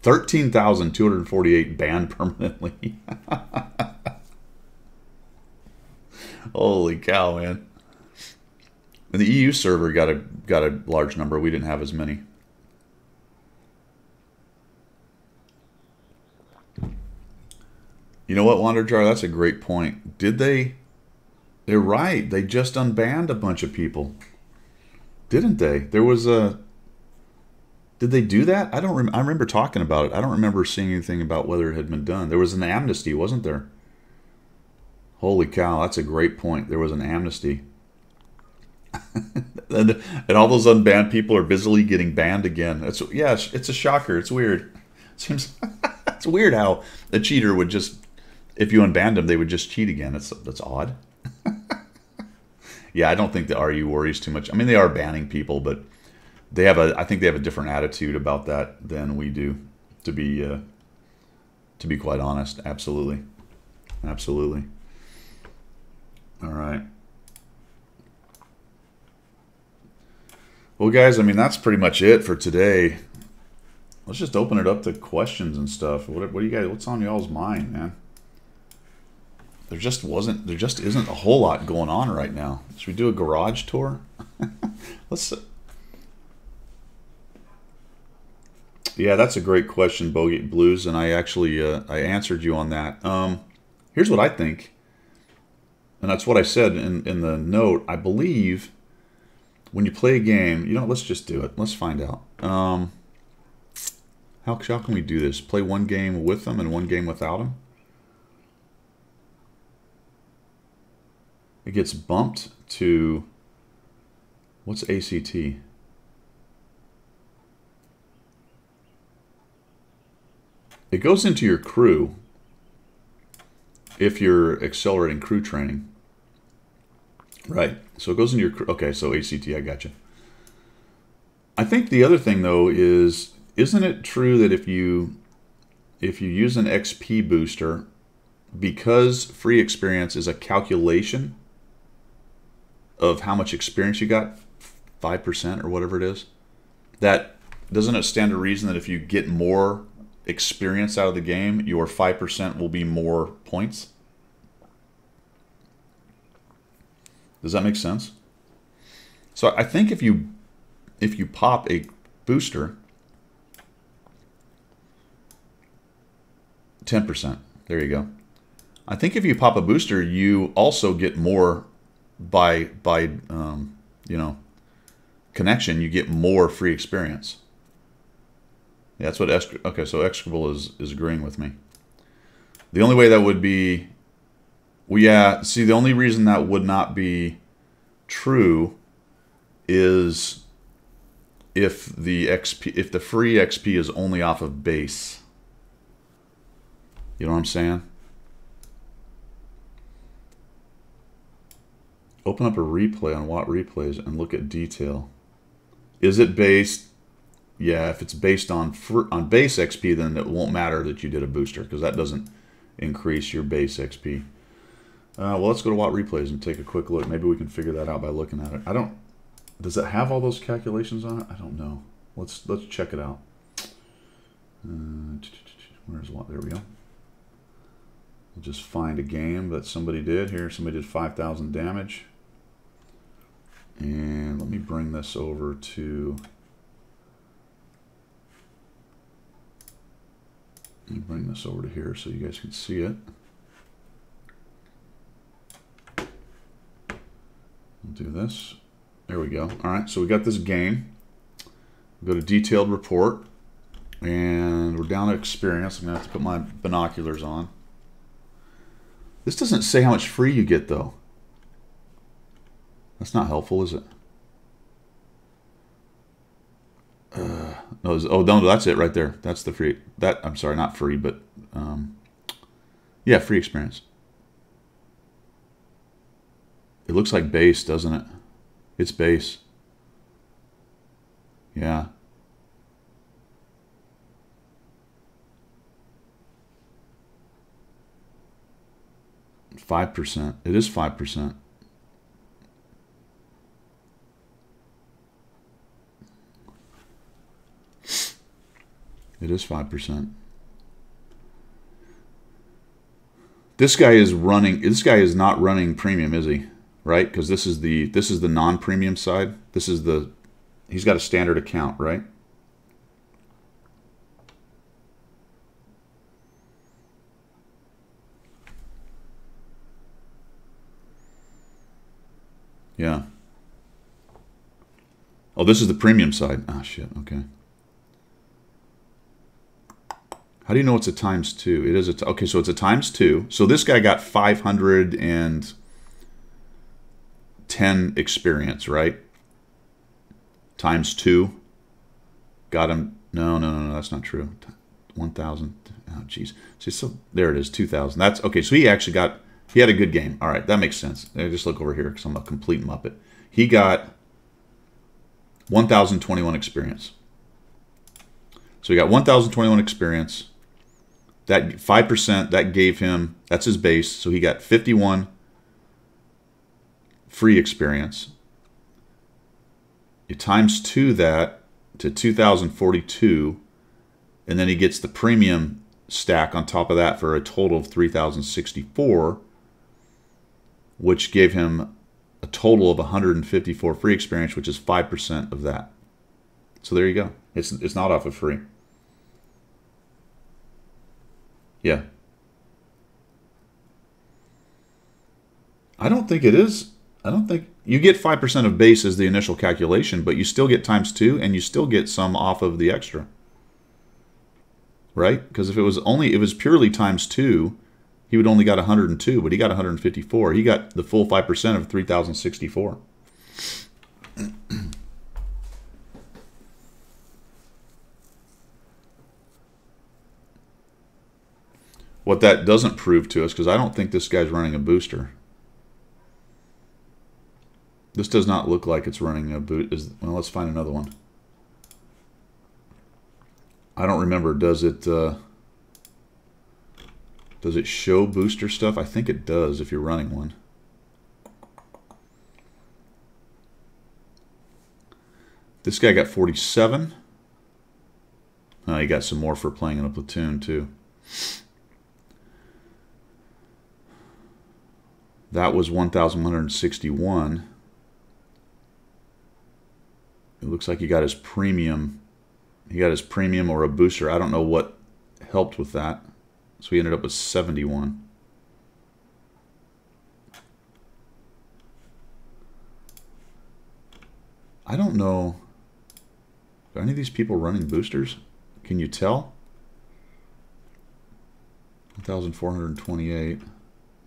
13,248 banned permanently. Holy cow, man. And the EU server got a large number. We didn't have as many. You know what, Wanderjar? That's a great point. Did they? They're right. They just unbanned a bunch of people, didn't they? There was a. Did they do that? I don't. I remember talking about it. I don't remember seeing anything about whether it had been done. There was an amnesty, wasn't there? Holy cow! That's a great point. There was an amnesty, and all those unbanned people are busily getting banned again. That's it's a shocker. It's weird. It seems it's weird how a cheater would just. If you unbanned them, they would just cheat again. That's odd. Yeah, I don't think the RU worries too much. I mean, they are banning people, but they have I think they have a different attitude about that than we do. To be quite honest, absolutely, absolutely. All right. Well, guys, I mean that's pretty much it for today. Let's just open it up to questions and stuff. What do you guys? What's on y'all's mind, man? There just isn't a whole lot going on right now. Should we do a garage tour? Let's. Yeah, that's a great question, Bogey Blues, and I actually I answered you on that. Here's what I think, and that's what I said in the note. I believe when you play a game, let's just do it. Let's find out. How can we do this? Play one game with them and one game without them? It gets bumped to, what's ACT? It goes into your crew if you're accelerating crew training. Right, so it goes into your crew. Okay, so ACT, I got you. I think the other thing, though, is, isn't it true that if you use an XP booster, because free experience is a calculation of how much experience you got, 5% or whatever it is, that doesn't it stand to reason that if you get more experience out of the game, your 5% will be more points? Does that make sense? So I think if you pop a booster, 10%, there you go. I think if you pop a booster, you also get more by connection. You get more free experience. Yeah, that's what okay, so Execrable is agreeing with me. The only way that would be, well, yeah, see, the only reason that would not be true is if the free XP is only off of base. You know what I'm saying? Open up a replay on Watt Replays and look at detail. Is it based? Yeah, if it's based on base XP, then it won't matter that you did a booster because that doesn't increase your base XP. Well, let's go to Watt Replays and take a quick look. Maybe we can figure that out by looking at it. Does it have all those calculations on it? I don't know. Let's check it out. Where's Watt? There we go. We'll just find a game that somebody did. Here, somebody did 5,000 damage. And let me bring this over to... Let me bring this over to here so you guys can see it. We'll do this. There we go. All right, so we got this game. We'll go to detailed report. And we're down to experience. I'm going to have to put my binoculars on. This doesn't say how much free you get, though. That's not helpful, is it? No, that's it right there. That's the free. I'm sorry, not free, but yeah, free experience. It looks like base, doesn't it? It's base. Yeah. %. It is 5%. It is 5%. This guy is running. This guy is not running premium, is he? Right? Because this is the non-premium side. This is the. He's got a standard account, right? Yeah. Oh, this is the premium side. Ah, shit. Okay. How do you know it's a ×2? It is a... Okay, so it's a ×2. So this guy got 510 experience, right? ×2. Got him... No, that's not true. 1,000. Oh, jeez. See, so there it is, 2,000. That's... Okay, so he actually got... He had a good game. All right, that makes sense. Just look over here because I'm a complete muppet. He got 1,021 experience. So he got 1,021 experience. That 5%, that gave him, that's his base. So he got 51 free experience. You ×2 that to 2,042. And then he gets the premium stack on top of that for a total of 3,064. Which gave him a total of 154 free experience, which is 5% of that. So there you go. It's not off of free. Yeah. I don't think it is. I don't think... You get 5% of base as the initial calculation, but you still get ×2, and you still get some off of the extra. Right? Because if it was purely ×2, he would only got 102, but he got 154. He got the full 5% of 3,064. What that doesn't prove to us, because I don't think this guy's running a booster. This does not look like it's running a boost. Well, let's find another one. I don't remember. Does it show booster stuff? I think it does if you're running one. This guy got 47. Oh, he got some more for playing in a platoon too. That was 1,161. It looks like he got his premium. He got his premium or a booster. I don't know what helped with that. So he ended up with 71. I don't know. Are any of these people running boosters? Can you tell? 1,428.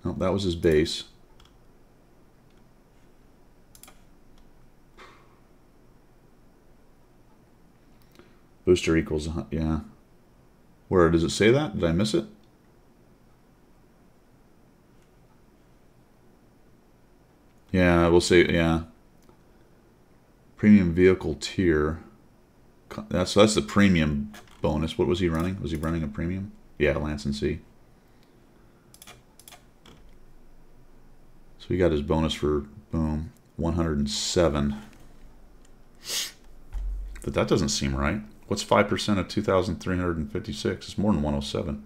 No, that was his base. Booster equals, yeah. Where does it say that? Did I miss it? Yeah, we'll say, yeah. Premium vehicle tier. That's the premium bonus. What was he running? Was he running a premium? Yeah, Lance and C. So he got his bonus for, boom, 107. But that doesn't seem right. What's 5% of 2,356? It's more than 107.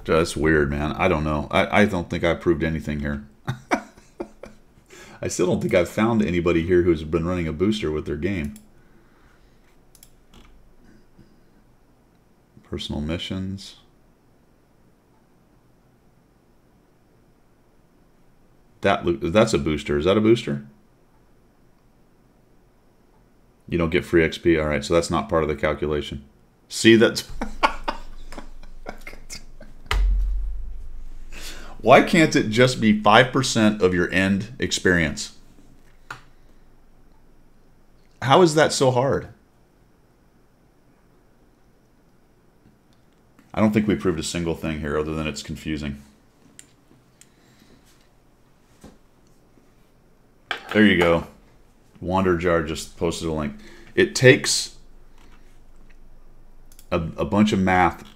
That's weird, man. I don't know. I don't think I proved anything here. I still don't think I've found anybody here who's been running a booster with their game. Personal missions. That's a booster. Is that a booster? You don't get free XP. All right, so that's not part of the calculation. See, that's... Why can't it just be 5% of your end experience? How is that so hard? I don't think we proved a single thing here other than it's confusing. There you go. Wanderjar just posted a link. It takes a bunch of math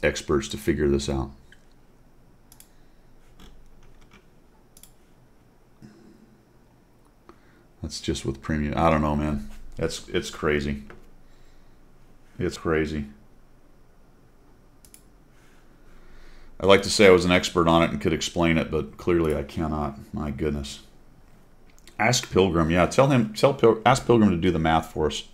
experts to figure this out. That's just with premium. I don't know, man. It's crazy. It's crazy. I'd like to say I was an expert on it and could explain it, but clearly I cannot. My goodness. Ask Pilgrim. Yeah, ask Pilgrim to do the math for us.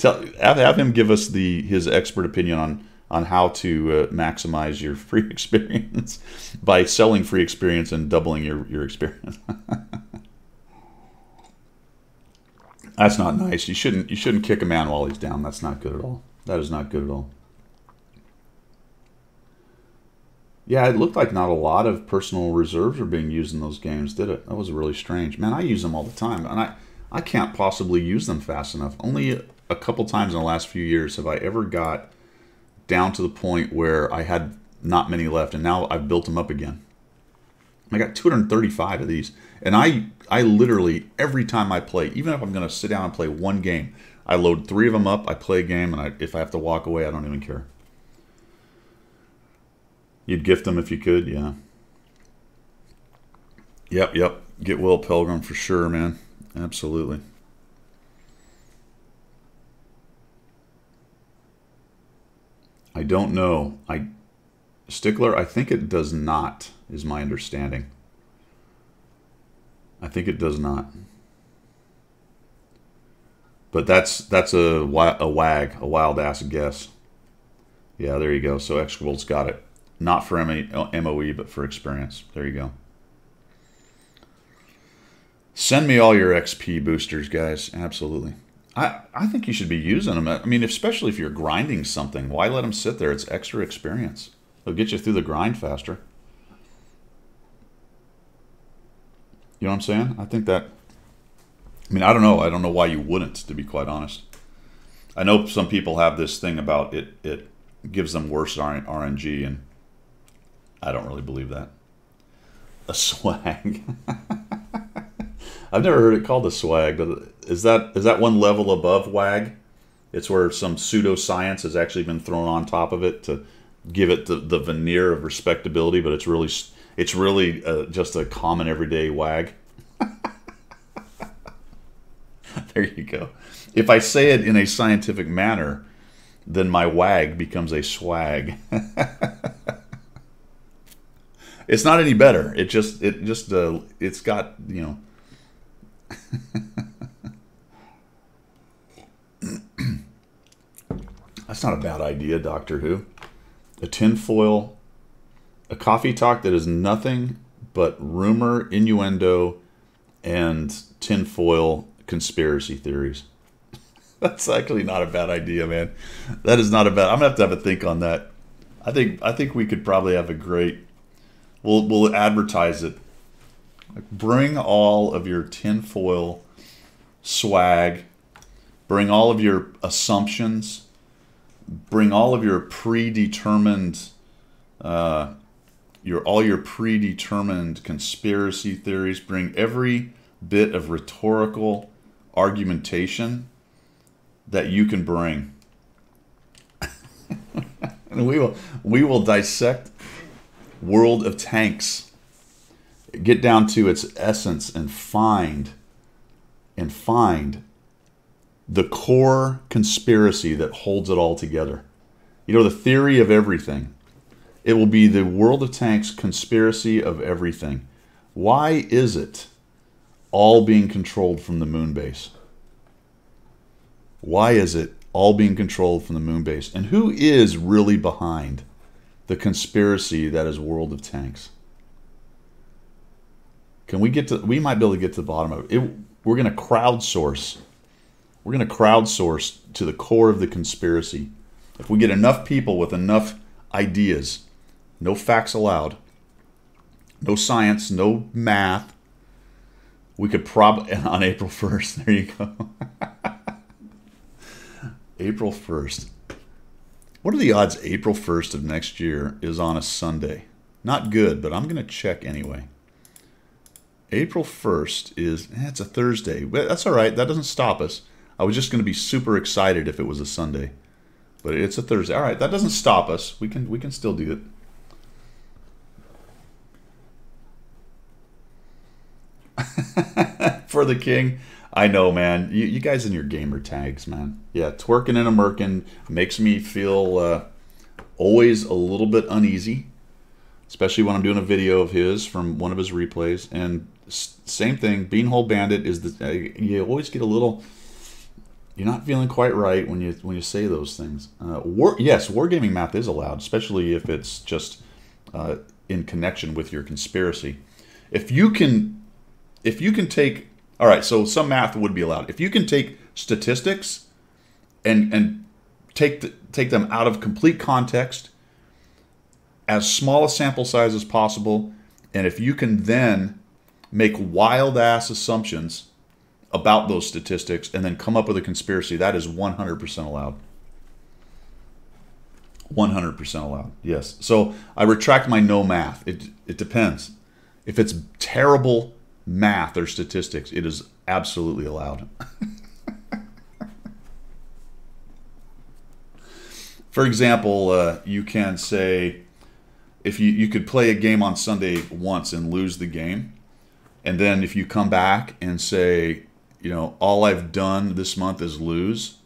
Have him give us his expert opinion on how to maximize your free experience by selling free experience and doubling your experience. That's not nice. You shouldn't kick a man while he's down. That's not good at all. That is not good at all. Yeah, it looked like not a lot of personal reserves were being used in those games, did it? That was really strange. Man, I use them all the time, and I can't possibly use them fast enough. Only a couple times in the last few years have I ever got down to the point where I had not many left, and now I've built them up again. I got 235 of these, and I literally, every time I play, even if I'm going to sit down and play one game, I load 3 of them up, I play a game, and if I have to walk away, I don't even care. You'd gift them if you could, yeah. Yep. Get well, Pilgrim, for sure, man. Absolutely. I don't know. Stickler, I think it does not, is my understanding. I think it does not. But that's a wild-ass guess. Yeah, there you go. So X-World's got it. Not for MOE, but for experience. There you go. Send me all your XP boosters, guys. Absolutely. I think you should be using them. I mean, especially if you're grinding something. Why let them sit there? It's extra experience. It'll get you through the grind faster. You know what I'm saying? I think that... I mean, I don't know. I don't know why you wouldn't, to be quite honest. I know some people have this thing about it gives them worse RNG, and I don't really believe that. A swag. I've never heard it called a swag, but is that one level above WAG? It's where some pseudoscience has actually been thrown on top of it to give it the veneer of respectability, but it's really just a common everyday WAG. There you go. If I say it in a scientific manner, then my WAG becomes a swag. It's not any better. It's got, you know. That's not a bad idea, Doctor Who. A tinfoil, a coffee talk that is nothing but rumor, innuendo, and tinfoil conspiracy theories. That's actually not a bad idea, man. That is not a bad. I'm gonna have a think on that. I think we could probably have a great. We'll advertise it. Like, bring all of your tinfoil swag. Bring all of your assumptions. Bring all of your predetermined. All your predetermined conspiracy theories. Bring every bit of rhetorical argumentation that you can bring. And we will dissect World of Tanks, get down to its essence, and find the core conspiracy that holds it all together. You know, the theory of everything. It will be the World of Tanks conspiracy of everything. Why is it all being controlled from the moon base? Why is it all being controlled from the moon base? And who is really behind the conspiracy that is World of Tanks? Can we we might be able to get to the bottom of it. We're going to crowdsource. We're going to crowdsource to the core of the conspiracy. If we get enough people with enough ideas, no facts allowed, no science, no math, we could probably, on April 1st, there you go. April 1st. What are the odds April 1st of next year is on a Sunday? Not good, but I'm going to check anyway. April 1st is, it's a Thursday. But that's all right. That doesn't stop us. I was just going to be super excited if it was a Sunday. But it's a Thursday. All right, that doesn't stop us. We can still do it. For the king. I know, man. You guys in your gamer tags, man. Yeah, twerking and a merkin makes me feel always a little bit uneasy, especially when I'm doing a video of his from one of his replays. And same thing, Beanhole Bandit is you always get a little You're not feeling quite right when you say those things. Yes, wargaming math is allowed, especially if it's just in connection with your conspiracy. If you can take, all right, so some math would be allowed. If you can take statistics and take them out of complete context, as small a sample size as possible, and if you can then make wild ass assumptions about those statistics and then come up with a conspiracy, that is 100% allowed. 100% allowed. Yes. So I retract my no math. It depends. If it's terrible math or statistics, it is absolutely allowed. For example, you can say, if you could play a game on Sunday once and lose the game, and then if you come back and say, you know, all I've done this month is lose,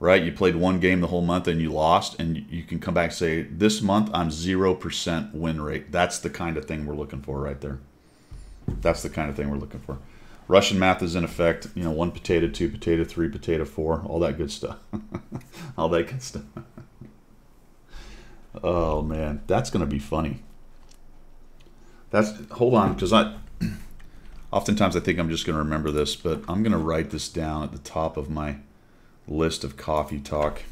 right? You played one game the whole month and you lost, and you can come back and say, this month I'm 0% win rate. That's the kind of thing we're looking for right there. That's the kind of thing we're looking for. Russian math is in effect, you know, 1 potato, 2 potato, 3 potato, 4, all that good stuff. All that good stuff. Oh man, that's gonna be funny. Hold on, because oftentimes I think I'm just gonna remember this, but I'm gonna write this down at the top of my list of coffee talk.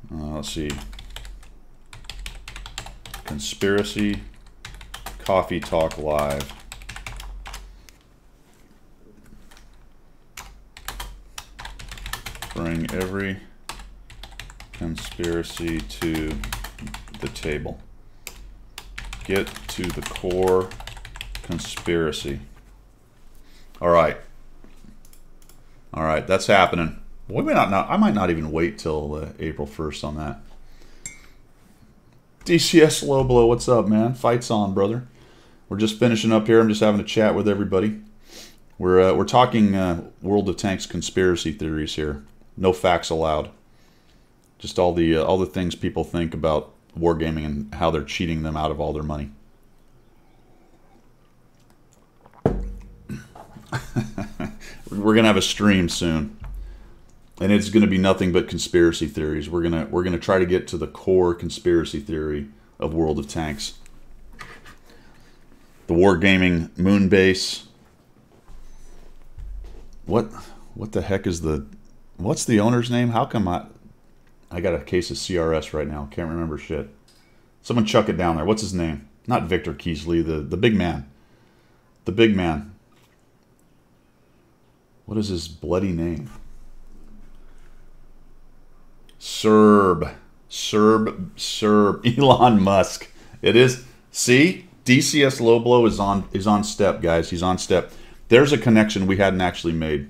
Let's see. Conspiracy Coffee Talk Live. Bring every conspiracy to the table. Get to the core conspiracy. All right. All right, that's happening. We may not. I might not even wait till April 1st on that. DCS Low Blow, what's up, man? Fight's on, brother. We're just finishing up here. I'm just having a chat with everybody. We're talking World of Tanks conspiracy theories here. No facts allowed. Just all the things people think about wargaming and how they're cheating them out of all their money. We're gonna have a stream soon, and it's gonna be nothing but conspiracy theories. We're gonna try to get to the core conspiracy theory of World of Tanks. The wargaming moon base. What the heck is what's the owner's name? How come I got a case of CRS right now? Can't remember shit. Someone chuck it down there. What's his name? Not Victor Keesley, the big man. The big man. What is his bloody name? Serb. Elon Musk. It is. See? DCS Low Blow is on step, guys. He's on step. There's a connection we hadn't actually made.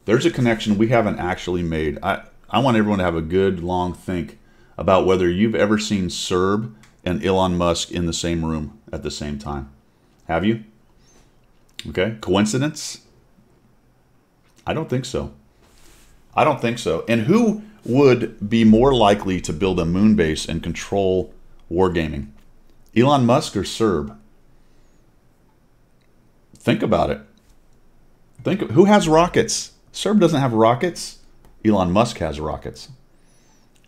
There's a connection we haven't actually made. I want everyone to have a good long think about whether you've ever seen Serb and Elon Musk in the same room at the same time. Have you? Okay. Coincidence? I don't think so. I don't think so. And who would be more likely to build a moon base and control wargaming? Elon Musk or Serb? Think about it. Who has rockets? Serb doesn't have rockets. Elon Musk has rockets.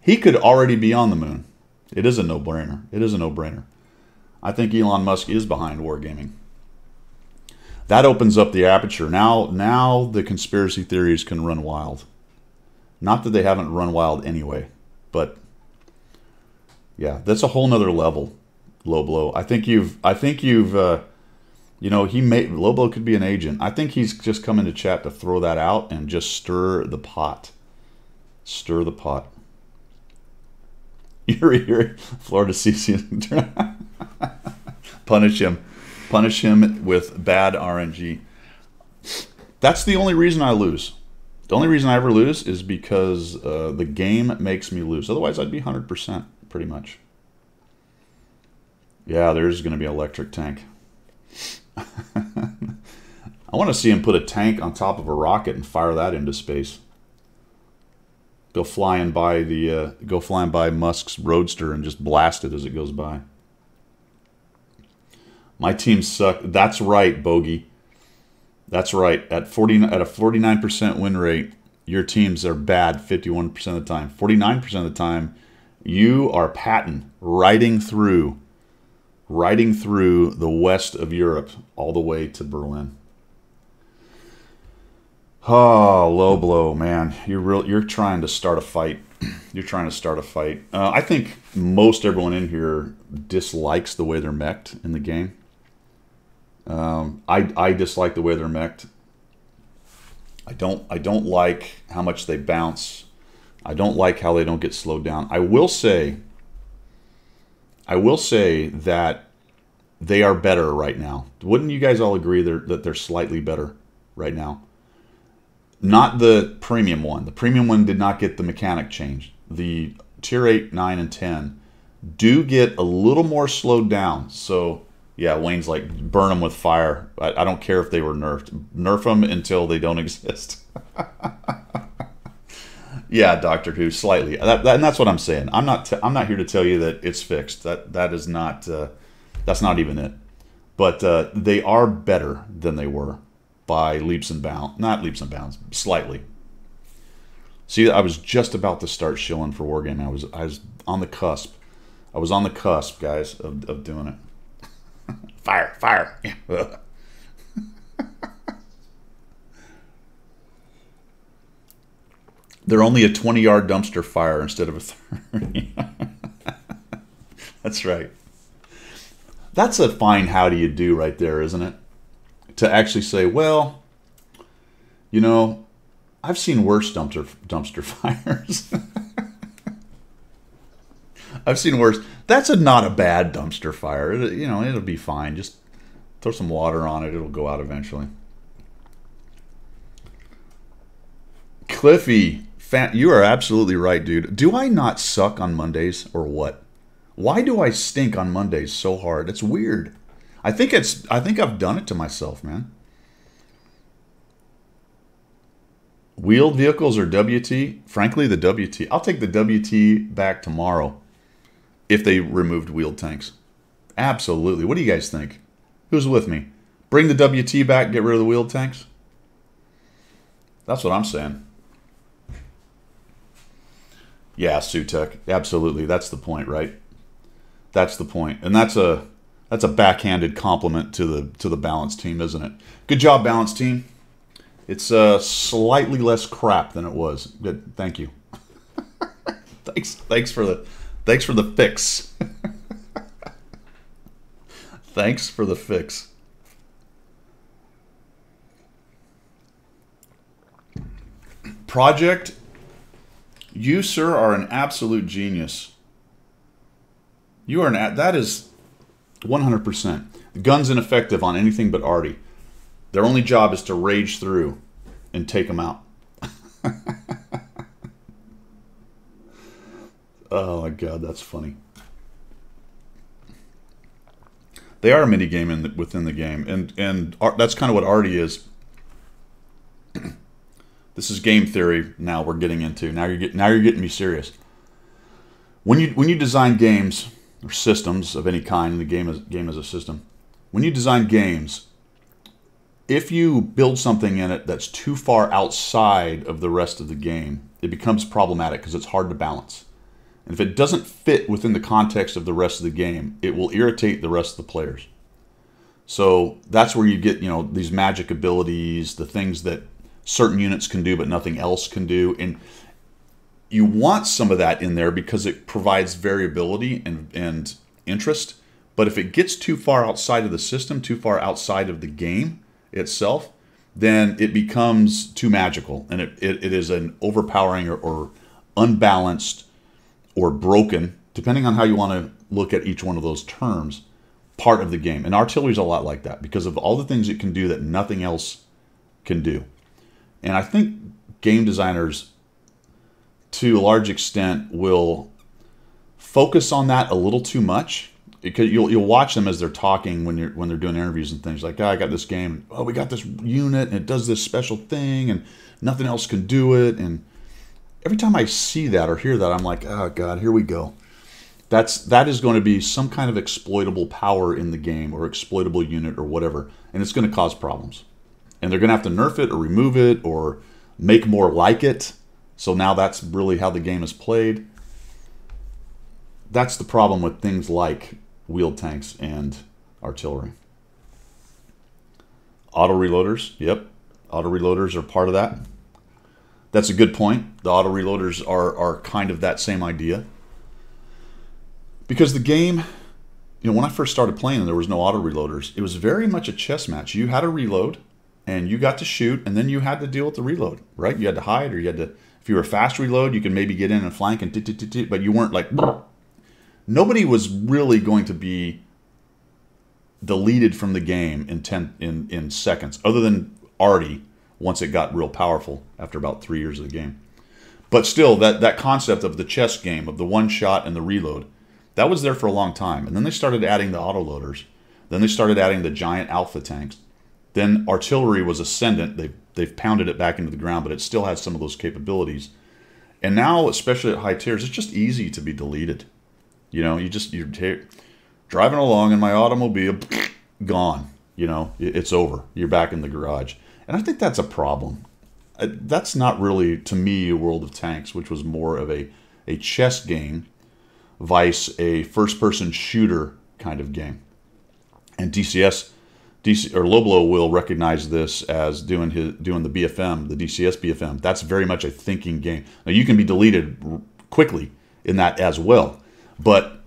He could already be on the moon. It is a no-brainer. It is a no-brainer. I think Elon Musk is behind wargaming. That opens up the aperture. Now the conspiracy theories can run wild. Not that they haven't run wild anyway, but yeah, that's a whole nother level. Low Blow. I think you've you know, Low Blow could be an agent. I think he's just come into chat to throw that out and just stir the pot. Stir the pot. You're Florida CC. Punish him. Punish him with bad RNG. That's the only reason I lose. The only reason I ever lose is because the game makes me lose. Otherwise, I'd be 100% pretty much. Yeah, there's going to be an electric tank. I want to see him put a tank on top of a rocket and fire that into space. Go flying by Musk's Roadster and just blast it as it goes by. My team sucked. That's right, Bogey. That's right. At a 49% win rate, your teams are bad 51% of the time. 49% of the time, you are Patton riding through the west of Europe all the way to Berlin. Oh, low blow, man. You're trying to start a fight. You're trying to start a fight. I think most everyone in here dislikes the way they're mech'd in the game. I dislike the way they're mech'd. I don't like how much they bounce. I don't like how they don't get slowed down. I will say that they are better right now. Wouldn't you guys all agree that they're slightly better right now? Not the premium one. The premium one did not get the mechanic changed. The tier 8, 9, and 10 do get a little more slowed down. So, yeah, Wayne's like, burn them with fire. I don't care if they were nerfed. Nerf them until they don't exist. Yeah, Doctor Who, slightly. And that's what I'm saying. I'm not here to tell you that it's fixed. That is not. That's not even it. But they are better than they were by leaps and bounds. Not leaps and bounds, slightly. See, I was just about to start shilling for Wargaming. I was on the cusp. I was on the cusp, guys, of doing it. Fire. They're only a 20-yard dumpster fire instead of a 30. That's right. That's a fine how do you do right there, isn't it? To actually say, well, you know, I've seen worse dumpster fires. I've seen worse. That's not a bad dumpster fire. It'll be fine. Just throw some water on it. It'll go out eventually. Cliffy, you are absolutely right, dude. Do I not suck on Mondays or what? Why do I stink on Mondays so hard? It's weird. I think I've done it to myself, man. Wheeled vehicles or WT? Frankly, the WT. I'll take the WT back tomorrow if they removed wheeled tanks. Absolutely. What do you guys think? Who's with me? Bring the WT back, get rid of the wheeled tanks? That's what I'm saying. Yeah, Sutek. Absolutely. That's the point, right? That's the point. And that's a backhanded compliment to the Balance team, isn't it? Good job, Balance team. It's slightly less crap than it was. Good. Thank you. Thanks for the fix. Thanks for the fix. Project, you, sir, are an absolute genius. You are that is 100%. The gun's ineffective on anything but Artie. Their only job is to rage through and take them out. Oh my God, that's funny. They are a mini game within the game, and that's kind of what Artie is. This is game theory. Now we're getting into. Now you're getting me serious. When you design games or systems of any kind, and the game is a system. When you design games, if you build something in it that's too far outside of the rest of the game, it becomes problematic because it's hard to balance. And if it doesn't fit within the context of the rest of the game, it will irritate the rest of the players. So that's where you get, these magic abilities, the things that certain units can do but nothing else can do. And you want some of that in there because it provides variability and interest. But if it gets too far outside of the system, too far outside of the game itself, then it becomes too magical. And it is an overpowering or unbalanced or broken, depending on how you want to look at each one of those terms, part of the game. And artillery is a lot like that because of all the things it can do that nothing else can do. And I think game designers, to a large extent, will focus on that a little too much. Because you'll watch them as they're talking when they're doing interviews and things like, I got this game, we got this unit and it does this special thing and nothing else can do it. And every time I see that or hear that, I'm like, oh God, here we go. That is going to be some kind of exploitable power in the game or exploitable unit or whatever, and it's going to cause problems. And they're going to have to nerf it or remove it or make more like it. So now that's really how the game is played. That's the problem with things like wheeled tanks and artillery. Auto reloaders, yep. Auto reloaders are part of that. That's a good point. The auto reloaders are kind of that same idea. Because the game, you know, when I first started playing and there was no auto reloaders, it was very much a chess match. You had to reload and you got to shoot and then you had to deal with the reload, right? You had to hide or you had to, if you were a fast reload, you could maybe get in and flank and but you weren't like, nobody was really going to be deleted from the game in seconds, other than Artie once it got real powerful after about 3 years of the game. But still, that concept of the chess game, of the one shot and the reload, that was there for a long time. And then they started adding the autoloaders. Then they started adding the giant alpha tanks. Then artillery was ascendant. They've pounded it back into the ground, but it still has some of those capabilities. And now, especially at high tiers, it's just easy to be deleted. You know, you're driving along in my automobile, gone. You know, it's over. You're back in the garage. And I think that's a problem. That's not really, to me, a World of Tanks, which was more of a chess game, vice a first-person shooter kind of game. And DC or Loblo will recognize this as doing the BFM, the DCS BFM. That's very much a thinking game. Now you can be deleted quickly in that as well, but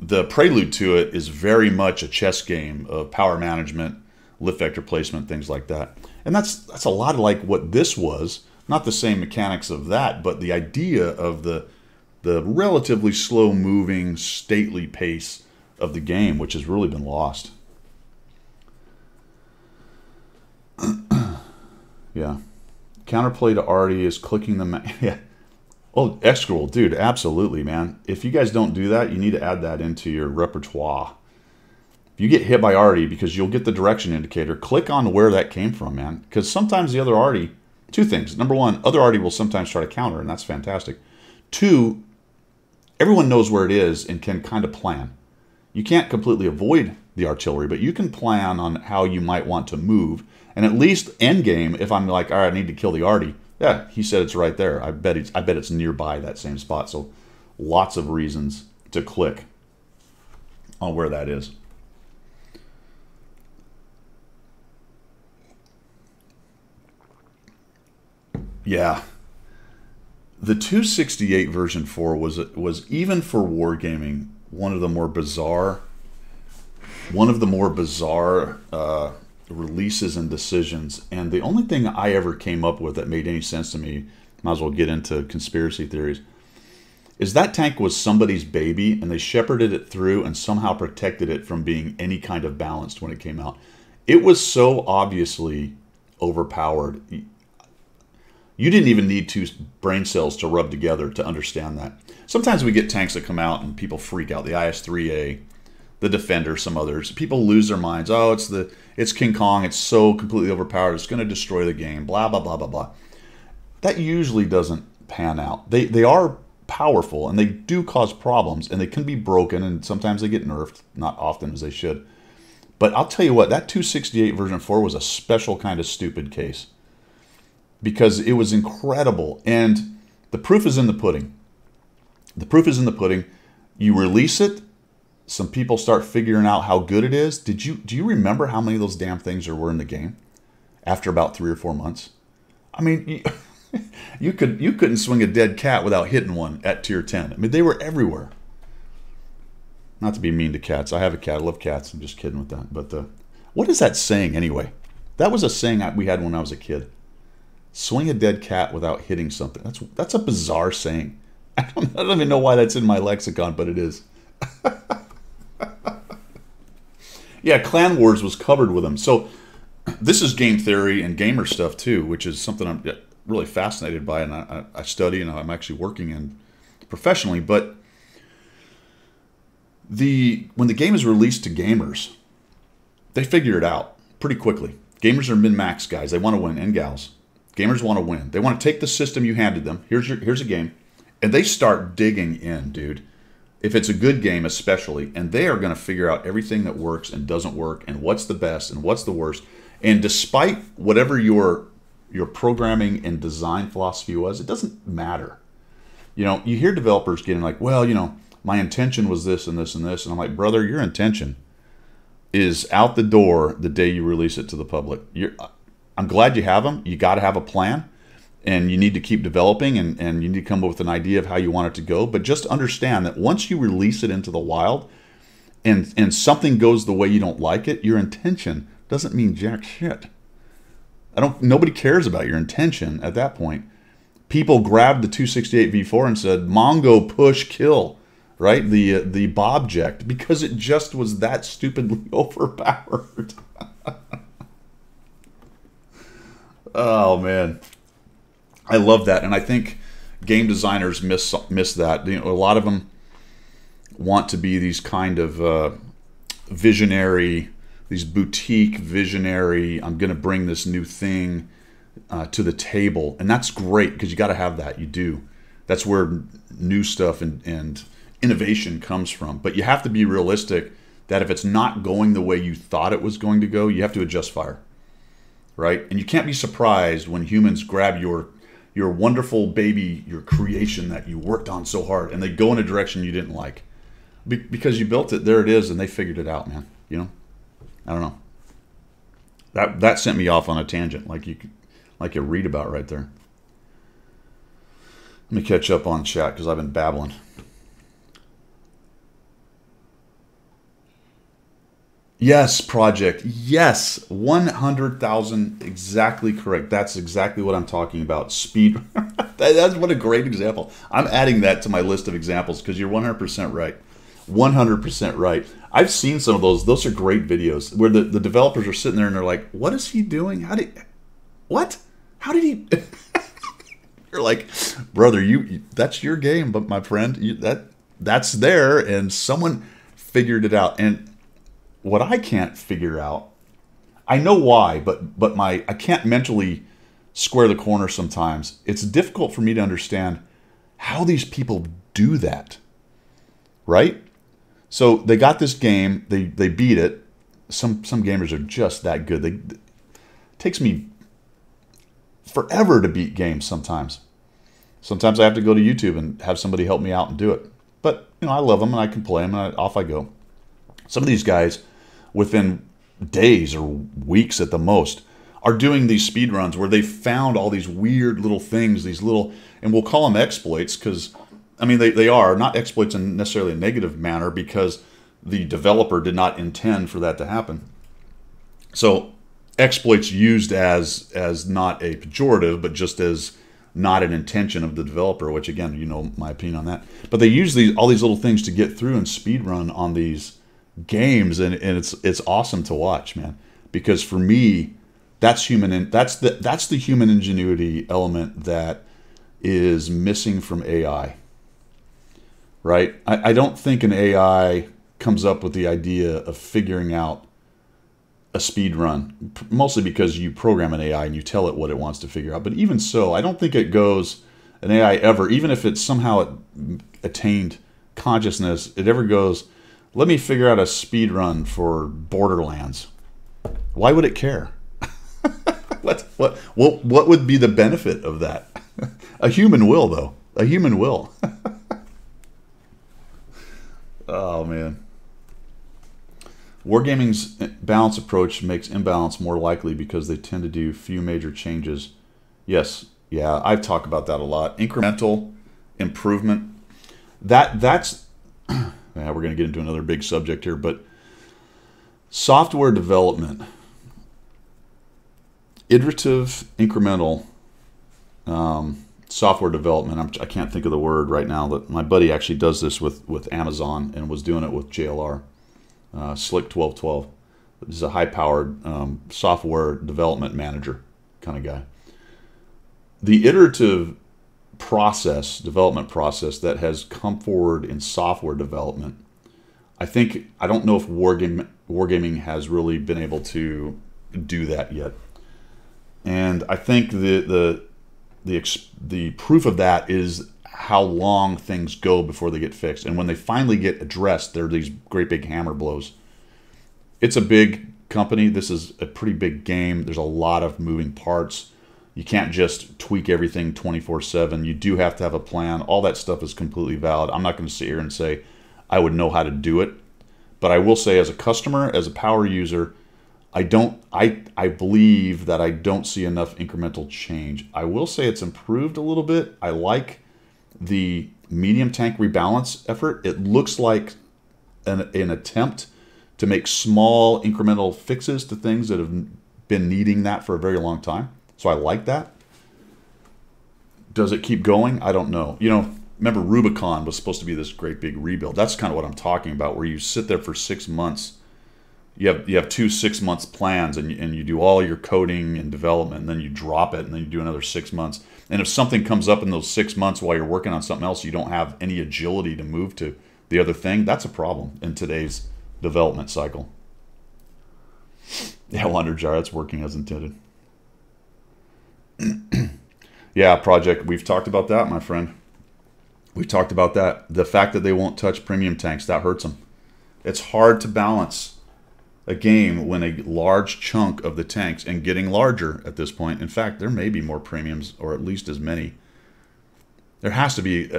the prelude to it is very much a chess game of power management, lift vector placement, things like that. And that's a lot like what this was. Not the same mechanics of that, but the idea of the relatively slow-moving, stately pace of the game, which has really been lost. Yeah. Counterplay to Artie is clicking the... Yeah. Oh, X-Scroll, dude, absolutely, man. If you guys don't do that, you need to add that into your repertoire. If you get hit by Artie, because you'll get the direction indicator, click on where that came from, man. Because sometimes the other Artie... Two things. Number one, other Artie will sometimes try to counter, and that's fantastic. Two, everyone knows where it is and can kind of plan. You can't completely avoid the artillery, but you can plan on how you might want to move. And at least end game, if I'm like, all right, I need to kill the Artie. Yeah, he said it's right there. I bet it's nearby that same spot. So lots of reasons to click on where that is. Yeah. The 268 version 4 was even for wargaming one of the more bizarre releases and decisions. And the only thing I ever came up with that made any sense to me, might as well get into conspiracy theories, is that tank was somebody's baby and they shepherded it through and somehow protected it from being any kind of balanced when it came out. It was so obviously overpowered. You didn't even need two brain cells to rub together to understand that. Sometimes we get tanks that come out and people freak out. The IS-3A, the Defender, some others. People lose their minds. Oh, it's King Kong. It's so completely overpowered. It's going to destroy the game. Blah, blah, blah, blah, blah. That usually doesn't pan out. They are powerful and they do cause problems and they can be broken and sometimes they get nerfed. Not often as they should. But I'll tell you what, that 268 version 4 was a special kind of stupid case. Because it was incredible. And the proof is in the pudding. The proof is in the pudding. You release it, some people start figuring out how good it is. Do you remember how many of those damn things there were in the game after about 3 or 4 months? I mean, you couldn't swing a dead cat without hitting one at tier 10. I mean, they were everywhere. Not to be mean to cats. I have a cat. I love cats. I'm just kidding with that. But what is that saying anyway? That was a saying we had when I was a kid. Swing a dead cat without hitting something. That's a bizarre saying. I don't even know why that's in my lexicon, but it is. Yeah, Clan Wars was covered with them. So this is game theory and gamer stuff too, which is something I'm really fascinated by, and I study and I'm actually working in professionally. But when the game is released to gamers, they figure it out pretty quickly. Gamers are min-max guys. They want to win, and gals. Gamers want to win. They want to take the system you handed them. Here's a game. And they start digging in, dude. If it's a good game especially. And they are going to figure out everything that works and doesn't work and what's the best and what's the worst. And despite whatever your programming and design philosophy was, it doesn't matter. You know, you hear developers getting like, well, you know, my intention was this and this and this. And I'm like, brother, your intention is out the door the day you release it to the public. I'm glad you have them. You got to have a plan, and you need to keep developing, and you need to come up with an idea of how you want it to go. But just understand that once you release it into the wild and something goes the way you don't like it, your intention doesn't mean jack shit. Nobody cares about your intention at that point. People grabbed the 268 V4 and said, Mongo push kill, right? The Bobject, because it just was that stupidly overpowered. Oh man, I love that, and I think game designers miss that. You know, a lot of them want to be these kind of visionary, these boutique visionary. I'm going to bring this new thing to the table, and that's great because you got to have that. You do. That's where new stuff and innovation comes from. But you have to be realistic that if it's not going the way you thought it was going to go, you have to adjust fire, right? And you can't be surprised when humans grab your wonderful baby, your creation that you worked on so hard, and they go in a direction you didn't like. Because you built it, there it is, and they figured it out, man. You know? I don't know. That sent me off on a tangent, like you read about right there. Let me catch up on chat because I've been babbling. Yes, project. Yes, 100,000. Exactly correct. That's exactly what I'm talking about. Speed. That's what a great example. I'm adding that to my list of examples because you're 100% right. 100% right. I've seen some of those. Those are great videos where the developers are sitting there and they're like, what is he doing? What? How did he? You're like, brother, that's your game, but my friend, that's there, and someone figured it out. And what I can't figure out, I know why, but I can't mentally square the corner sometimes. It's difficult for me to understand how these people do that, right? So they got this game, they beat it. Some gamers are just that good. It takes me forever to beat games sometimes. Sometimes I have to go to YouTube and have somebody help me out and do it. But you know, I love them and I can play them and off I go. Some of these guys, within days or weeks at the most, are doing these speed runs where they found all these weird little things, these little, and we'll call them exploits because, I mean, they are not exploits in necessarily a negative manner because the developer did not intend for that to happen. So exploits used as not a pejorative, but just as not an intention of the developer, which again, you know my opinion on that. But they use all these little things to get through and speed run on these games, and it's awesome to watch, man. Because for me, that's the human ingenuity element that is missing from AI. Right? I don't think an AI comes up with the idea of figuring out a speed run, mostly because you program an AI and you tell it what it wants to figure out. But even so, I don't think an AI ever, even if it somehow attained consciousness, it ever goes, let me figure out a speed run for Borderlands. Why would it care? What would be the benefit of that? A human will, though. A human will. Oh, man. Wargaming's balance approach makes imbalance more likely because they tend to do few major changes. Yes, yeah, I've talked about that a lot. Incremental improvement. That's yeah, we're going to get into another big subject here, but software development, iterative, incremental software development. I can't think of the word right now, but my buddy actually does this with Amazon and was doing it with JLR. Slick 1212. This is a high-powered software development manager kind of guy. The iterative development process that has come forward in software development, I don't know if Wargaming has really been able to do that yet. And I think the proof of that is how long things go before they get fixed. And when they finally get addressed, they're these great big hammer blows. It's a big company, this is a pretty big game. There's a lot of moving parts. You can't just tweak everything 24/7. You do have to have a plan. All that stuff is completely valid. I'm not going to sit here and say I would know how to do it. But I will say, as a customer, as a power user, I believe that I don't see enough incremental change. I will say it's improved a little bit. I like the medium tank rebalance effort. It looks like an attempt to make small incremental fixes to things that have been needing that for a very long time. So I like that. Does it keep going? I don't know. You know, remember Rubicon was supposed to be this great big rebuild. That's kind of what I'm talking about, where you sit there for 6 months. You have 2 6-month plans, and you do all your coding and development, and then you drop it, and then you do another 6 months. And if something comes up in those 6 months while you're working on something else, you don't have any agility to move to the other thing. That's a problem in today's development cycle. Yeah, Wonder Jar, that's working as intended. Yeah, Project, we've talked about that, my friend. We've talked about that. The fact that they won't touch premium tanks, that hurts them. It's hard to balance a game when a large chunk of the tanks, and getting larger at this point. In fact, there may be more premiums, or at least as many. There has to be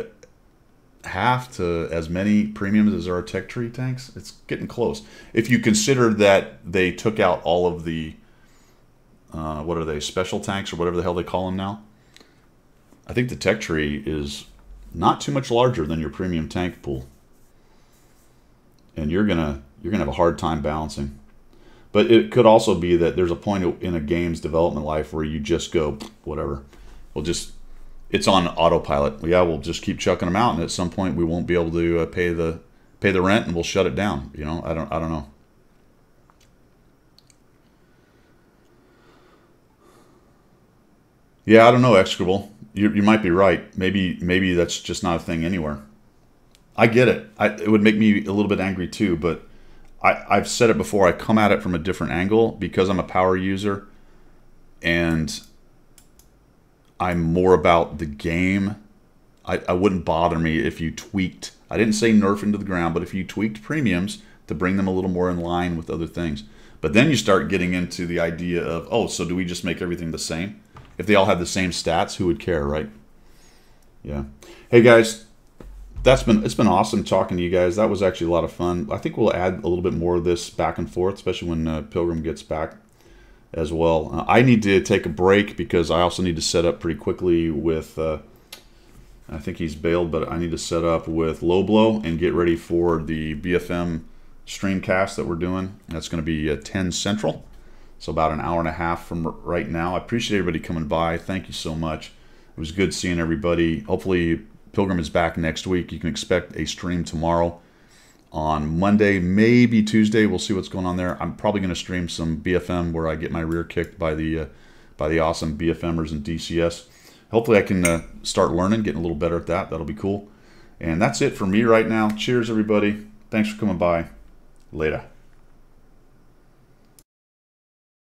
half to as many premiums as there are tech tree tanks. It's getting close. If you consider that they took out all of the, what are they, special tanks or whatever the hell they call them now. I think the tech tree is not too much larger than your premium tank pool. And you're gonna have a hard time balancing. But it could also be that there's a point in a game's development life where you just go, whatever. It's on autopilot. Yeah, we'll just keep chucking them out, and at some point we won't be able to pay the rent, and we'll shut it down. You know, I don't know. Yeah, I don't know, Execrable. You might be right. Maybe that's just not a thing anywhere. I get it. It would make me a little bit angry too, but I've said it before. I come at it from a different angle because I'm a power user, and I'm more about the game. I wouldn't bother me if you tweaked. I didn't say nerf into the ground, but if you tweaked premiums to bring them a little more in line with other things. But then you start getting into the idea of, oh, so do we just make everything the same? If they all have the same stats, who would care, right? Yeah. Hey guys, it's been awesome talking to you guys. That was actually a lot of fun. I think we'll add a little bit more of this back and forth, especially when Pilgrim gets back as well. I need to take a break because I also need to set up pretty quickly with, I think he's bailed, but I need to set up with Low Blow and get ready for the BFM streamcast that we're doing. That's going to be 10 Central. So about an hour and a half from right now. I appreciate everybody coming by. Thank you so much. It was good seeing everybody. Hopefully Pilgrim is back next week. You can expect a stream tomorrow. On Monday, maybe Tuesday, we'll see what's going on there. I'm probably going to stream some BFM where I get my rear kicked by the awesome BFMers and DCS. Hopefully I can start learning, getting a little better at that. That'll be cool. And that's it for me right now. Cheers, everybody. Thanks for coming by. Later.